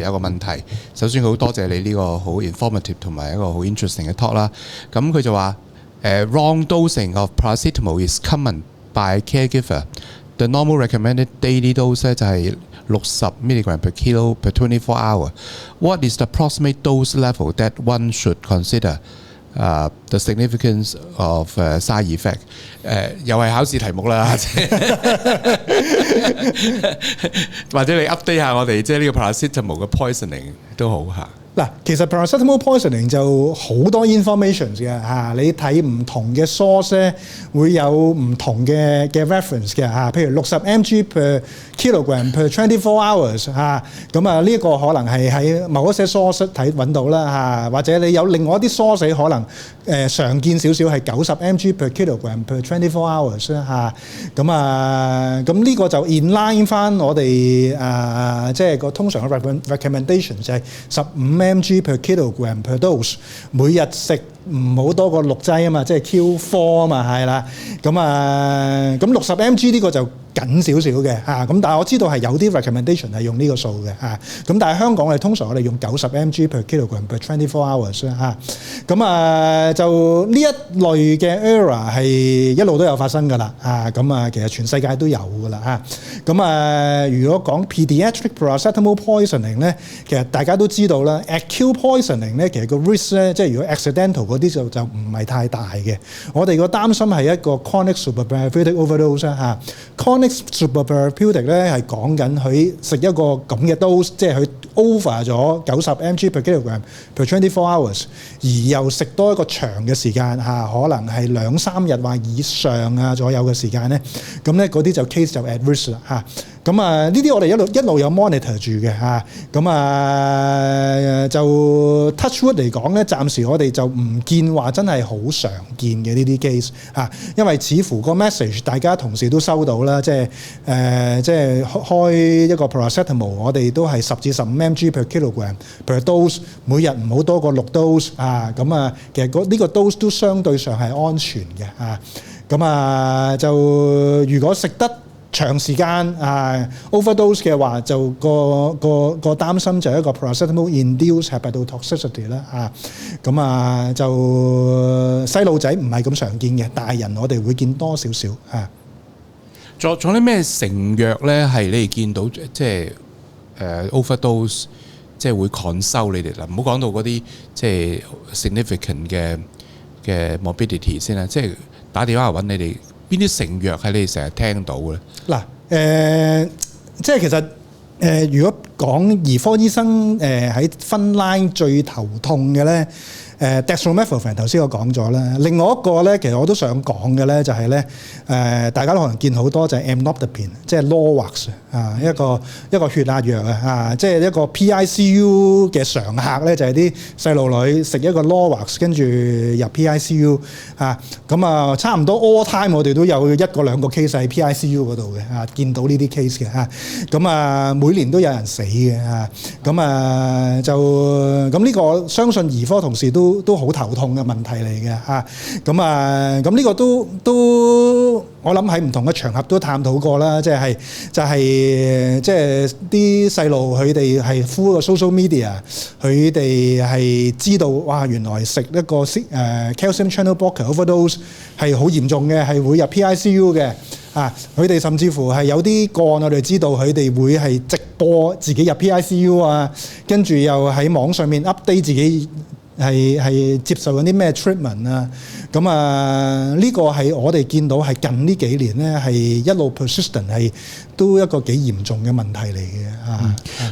有個問題。首先好多謝你呢個好 informative 同埋一個好 interesting 嘅 talk 啦。咁佢就話wrong dosing of paracetamol is common by caregiver. The normal recommended daily dose 咧就係60 milligram per kilo per 24 hour. What is the approximate dose level that one should consider?The significance of side effect， 又係考試題目啦，或者你 update 下我哋即係呢個 paracetamol 嘅 poisoning 都好嚇。嗱，其實 paracetamol poisoning 就好多 information 嘅嚇，你睇唔同嘅 source 咧會有唔同嘅 reference 嘅嚇，譬如60 mg per kilogram per 24 hours 嚇，咁呢個可能係喺某一些 source 揾到啦嚇，或者你有另外一啲 source 可能常見少少係90 mg per kilogram per 24 hours 啦嚇，咁呢個就 in line 翻我哋即係個通常嘅 recommendation 就係15 mg per kilogram per dose， 每日食唔好多過6劑啊嘛，即係 Q4 啊嘛，係啦，咁60 mg 呢個就緊少少嘅嚇，咁但係我知道係有啲 recommendation 係用呢個數嘅嚇，咁但係香港通常我哋用90 mg per kilogram per 24 hours 啦嚇，咁就呢一類嘅 error 係一路都有發生㗎啦嚇，咁其實全世界都有㗎啦嚇，咁如果講 pediatric paracetamol poisoning 咧，其實大家都知道啦 acute poisoning 咧，其實個 risk 咧，即係如果 accidental 嗰啲就唔係太大嘅，我哋個擔心係一個 chronic subarachnoid overdose 嚇。chronic subarachnoid 咧係講緊佢食一個咁嘅 dose， 即係佢 over 咗90 mg per kilogram per 24 hours， 而又食多一個長嘅時間嚇，可能係2-3日或以上左右嘅時間咧，咁咧嗰啲就 case 就 at risk 啦嚇。咁呢啲我哋一路有 monitor 住嘅嚇。咁就 touch wood 嚟講咧，暫時我哋就唔見話真係好常見嘅呢啲 case 嚇，因為似乎個 message 大家同事都收到啦，即係開一個 paracetamol， 我哋都係10至15 mg per kilogram per dose， 每日唔好多過6 dose 啊。咁其實呢個 dose 都相對上係安全嘅嚇。咁就如果食得長時間overdose 嘅話，就個擔心就係一個 paracetamol induced hepatotoxicity 啦嚇。咁就細路仔唔係咁常見嘅，大人我哋會見多少少嚇。仲有啲咩成藥咧係你哋見到即係overdose 即係會 consult 你哋啦？唔好講到嗰啲即係 significant 嘅 morbidity 先啦，即係打電話嚟揾你哋。邊啲成藥係你哋成日聽到嘅？嗱，即係其實如果講兒科醫生喺分 line 最頭痛嘅咧，dextromethorphan 頭先我講咗啦。另外一個咧，其實我都想講嘅咧，就係咧大家都可能見好多就係 amlodipine， 即係 Norwalk 一個血壓藥即係一個 PICU 嘅常客咧，就係啲細路女食一個 Norwalk 跟住入 PICU 咁差唔多 all time 我哋都有1個2個 case 喺 PICU 嗰度嘅見到呢啲 case 嘅咁每年都有人死嘅咁呢個相信兒科同事都好頭痛嘅問題嚟嘅咁呢個都我諗喺唔同嘅場合都探討過啦，即係啲細路佢哋係 through 個 social media， 佢哋係知道哇原來食一個calcium channel blocker overdose 係好嚴重嘅，係會入 PICU 嘅佢哋甚至乎係有啲個案我哋知道佢哋會係直播自己入 PICU 跟住又喺網上面 update 自己係接受緊啲咩 treatment 咁呢個係我哋見到係近呢幾年咧係一路 persistent 係都一個幾嚴重嘅問題嚟嘅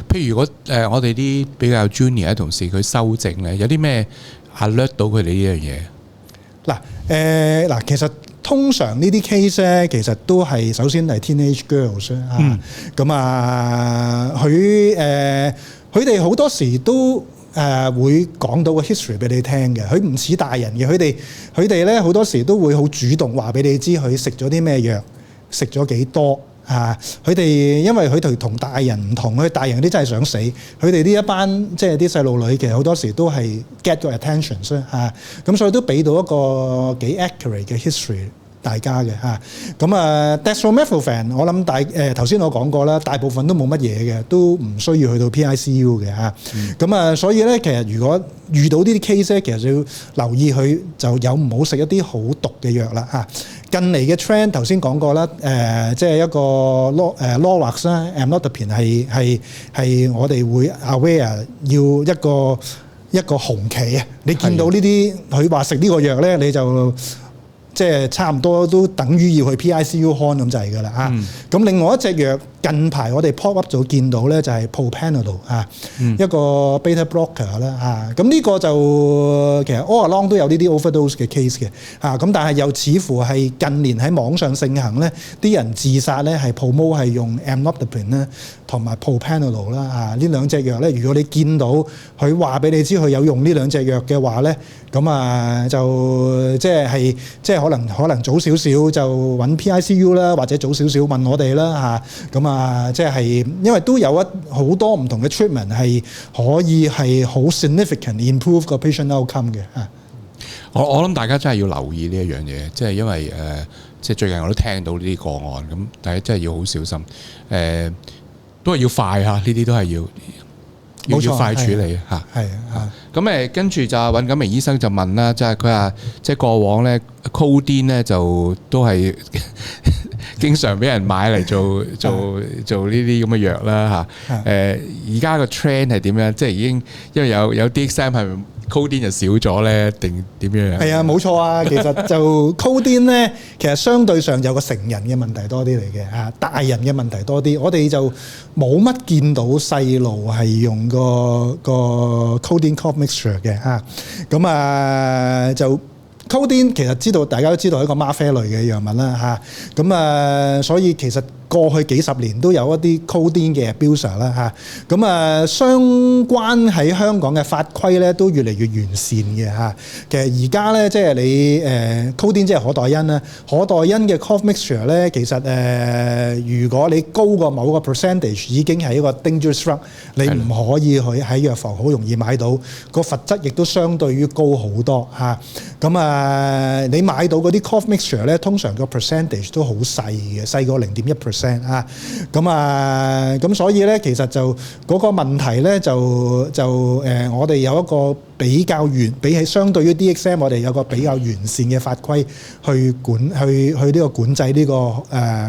譬如如果我哋啲比較 junior 嘅同事佢修正咧，有啲咩 alert 到佢哋呢樣嘢？嗱其實通常呢啲 case 咧，其實都係首先係 teenage girls 佢哋好多時都會講到個 history 俾你聽嘅，佢唔似大人嘅，佢哋咧好多時都會好主動話俾你知佢食咗啲咩藥，食咗幾多佢哋因為佢哋同大人唔同，佢大人啲真係想死，佢哋呢一班即係啲細路女，其實好多時都係 get 個 attention 咁所以都俾到一個幾 accurate 嘅 history。大家嘅dextromethorphan 我諗頭先我講過啦，大部分都冇乜嘢嘅，都唔需要去到 PICU 嘅所以咧其實如果遇到呢啲 case 咧，其實就要留意佢就有唔好食一啲好毒嘅藥啦近嚟嘅 trend 頭先講過啦，即係一個Norwalk 啦 amlodipine 係我哋會 aware 要一個紅旗你見到呢啲佢話食呢個藥咧，你就即係差唔多都等於要去 PICU 看咁滯㗎啦咁另外一隻藥近排我哋 pop up 咗見到咧，就係 propranolol 一個 beta blocker 啦咁呢個就其實 all along 都有呢啲 overdose 嘅 case 嘅咁但係又似乎係近年喺網上盛行咧，啲人自殺咧係 promote 係用 amlodipine 咧同埋 propranolol 啦呢兩隻藥咧，如果你見到佢話俾你知佢有用呢兩隻藥嘅話咧，咁就即係可能早少少就揾 PICU 啦，或者早少少問我哋啦即係因為都有好多唔同嘅 treatment 係可以係好 significant improve 個 patient outcome 嘅我諗大家真係要留意呢一樣嘢，即係因為即係最近我都聽到呢啲個案，咁大家真係要好小心，都係要快呢啲都係要快處理咁跟住就尹錦明醫生就問啦，即係佢話即係過往咧 codeine 咧就都係經常俾人買嚟做呢啲咁嘅藥啦而家個 trend 係點樣？即係已經因為有 DXM 係咪 codeine 就少咗咧，定點樣？係冇錯其實就 codeine 咧，其實相對上有個成人嘅問題多啲嚟嘅大人嘅問題多啲。我哋就冇乜見到細路係用個 codeine cough mixture 嘅咁就 codeine 其實大家都知道係一個嗎啡類嘅藥物啦所以其實過去幾十年都有一啲 codeine 嘅 abuser 啦嚇，咁相關喺香港嘅法規咧都越嚟越完善嘅嚇。其實而家咧即係你codeine 即係可待因啦，可待因嘅 cough mixture 咧其實如果你高過某個 percentage 已經係一個 dangerous drug， 你唔可以去喺藥房好容易買到，個罰則亦都相對於高好多嚇。咁你買到嗰啲 cough mixture 咧，通常個 percentage 都好細嘅，細過0.1% 啊。咁所以咧，其實就嗰個問題咧，我哋有一個比較比起相對於 DXM， 我哋有個比較完善嘅法規去呢個管制呢個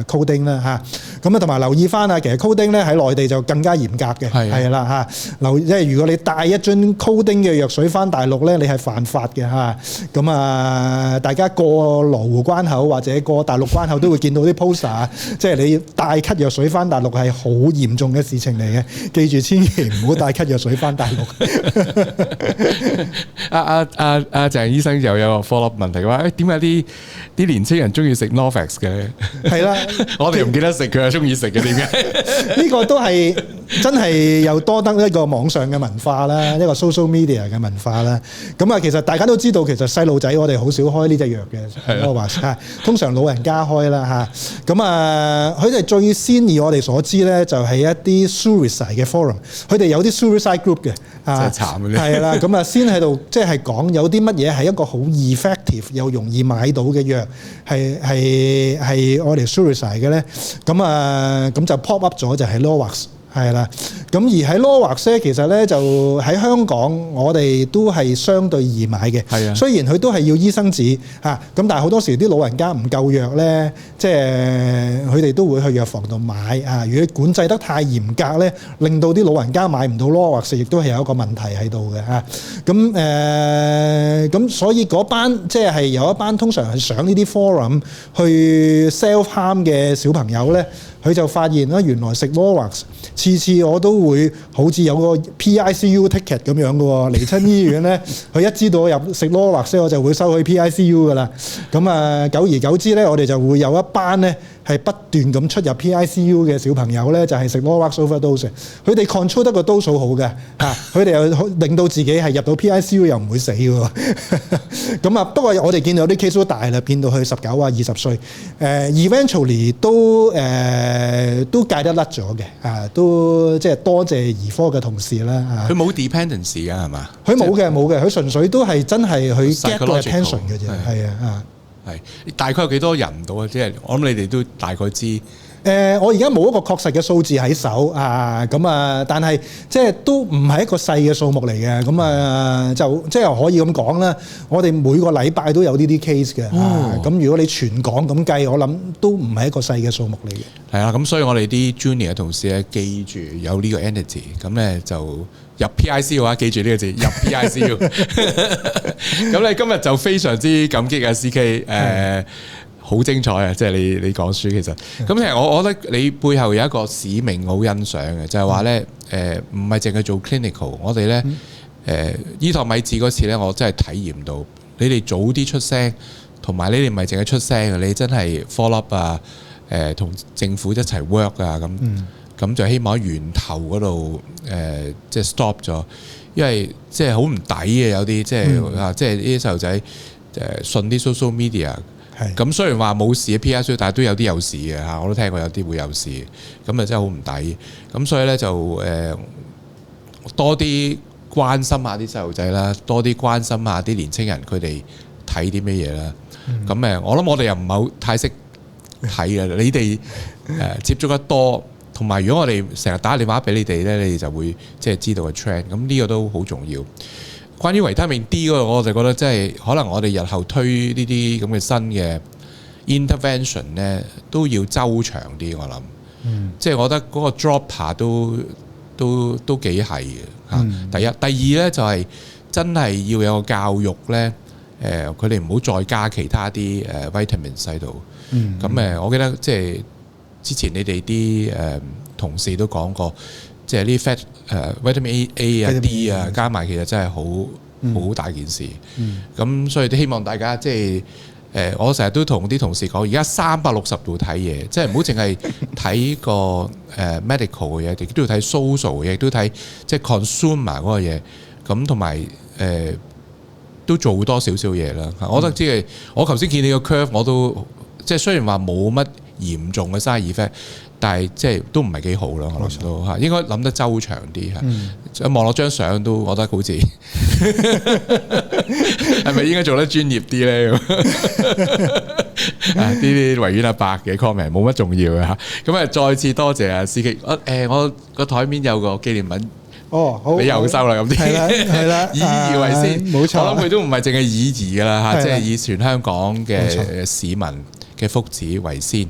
codeine 啦嚇。咁同埋留意翻其實 codeine 咧喺內地就更加嚴格嘅，係啦嚇。即係如果你帶一樽 codeine嘅藥水翻大陸咧，你係犯法嘅嚇。咁大家過羅湖關口或者過大陸關口都會見到啲 poster， 即係你帶咳藥水翻大陸係好嚴重嘅事情嚟嘅，記住千祈唔好帶咳藥水翻大陸。鄭醫生又有個 follow up 問題話，點解啲年青人中意食 Norvex 嘅？係啦，我哋唔記得食，佢係中意食嘅，點解？呢個都係真係又多得一個網上嘅文化啦，一個 social media 嘅文化啦。咁其實大家都知道，其實細路仔我哋好少開呢隻藥嘅，我話通常老人家開啦嚇。咁佢哋最先以我哋所知咧，就係一啲 suicide 嘅 forum， 佢哋有啲 suicide group 嘅。真係慘嘅。係啦，咁先喺度即係講有啲乜嘢係一個好 effective 又容易買到嘅藥，係我哋 suicide 嘅咧。咁就 pop up 咗就係 Norvasc。係啦，咁而喺 Norvasc 咧，其實咧就喺香港，我哋都係相對易買嘅。係啊，雖然佢都係要醫生紙嚇，咁但係好多時啲老人家唔夠藥咧，即係佢哋都會去藥房度買啊。如果管制得太嚴格咧，令到啲老人家買唔到 Norvasc，亦都係有一個問題喺度嘅嚇。咁所以嗰班即係有一班通常係上呢啲 forum 去 self harm 嘅小朋友咧。佢就發現啦，原來食 Norvasc 次次我都會好似有個 PICU ticket 咁樣嘅喎，嚟親醫院咧，佢一知道我入食 Norvasc，我就會收去 PICU 噶啦。咁久而久之咧，我哋就會有一班咧係不斷咁出入 PICU 嘅小朋友咧，就係食 Norvasc overdose。佢哋 control 得個 dose 數好嘅嚇，佢哋又令到自己係入到 PICU 又唔會死嘅喎。咁不過我哋見到啲 case 都大啦，變到去19啊20歲，eventually 都戒得甩咗嘅，都即係多謝兒科嘅同事啦。佢冇 dependency 㗎係嘛？佢冇嘅，佢純粹都係真係佢 get 到 attention 嘅啫。係啊，係大概有幾多人到啊？即係我諗你哋都大概知。我而家冇一個確實嘅數字喺手但係即係都唔係一個細嘅數目嚟嘅，就即係可以咁講啦。我哋每個禮拜都有呢啲 case 嘅，咁如果你全港咁計，我諗都唔係一個細嘅數目嚟嘅。係啊，咁所以我哋啲 junior 嘅同事咧，記住有呢個 entity， 咁咧就入 PIC 嘅話，記住呢個字入 PIC。咁你今日就非常之感激啊 CK，好精彩啊！即係你講書其實，咁其實我覺得你背後有一個使命好欣賞嘅，就係話咧唔係淨係做 clinical， 我哋咧伊托米治嗰次咧，我真係體驗到你哋早啲出聲，同埋你哋唔係淨係出聲嘅，你真係 follow up 啊，同政府一齊 work 啊，咁就希望喺源頭嗰度即係 stop 咗，因為即係好唔抵嘅有啲即係呢啲細路仔信啲 social media。咁雖然話冇事嘅 PICU， 但係都有啲有事嘅嚇，我都聽過有啲會有事，咁啊真係好唔抵。咁所以咧就多啲關心下啲細路仔啦，多啲關心下啲年青人佢哋睇啲咩嘢啦。咁我諗我哋又唔係好太識睇嘅，你哋接觸得多，同埋如果我哋成日打電話俾你哋咧，你哋就會即係知道個 trend。咁呢個都好重要。關於維他命 D 嗰個，我就覺得即係可能我哋日後推呢啲咁嘅新嘅 intervention 咧，都要周詳啲。我諗，即係我覺得嗰個 dropper 都幾係嘅嚇。第一，第二咧就係真係要有個教育咧，佢哋唔好再加其他啲vitamins 喺度。咁我記得即係之前你哋啲同事都講過。即係啲 vitamin A 啊 D 啊加埋，其實真係好大件事。咁所以都希望大家即係我成日都同啲同事講，而家360度睇嘢，即係唔好淨係睇個medical 嘅嘢，亦都要睇 social 嘅嘢，亦都睇即係 consumer 嗰個嘢。咁同埋都做多少少嘢啦。我覺得即係我頭先見你個 curve， 我都即係雖然話冇乜嚴重嘅 side effect，但係即係都唔係幾好咯。我諗都嚇應該諗得周詳啲嚇。望落張相都覺得好似係咪應該做得專業啲咧？啲維園阿伯嘅 comment 冇乜重要嘅嚇。咁啊，再次多謝啊司機。我個台面有個紀念品。好，你又收啦咁啲，係啦，以義為先，冇錯。我諗佢都唔係淨係以義噶啦嚇，即係以全香港嘅市民嘅福祉為先。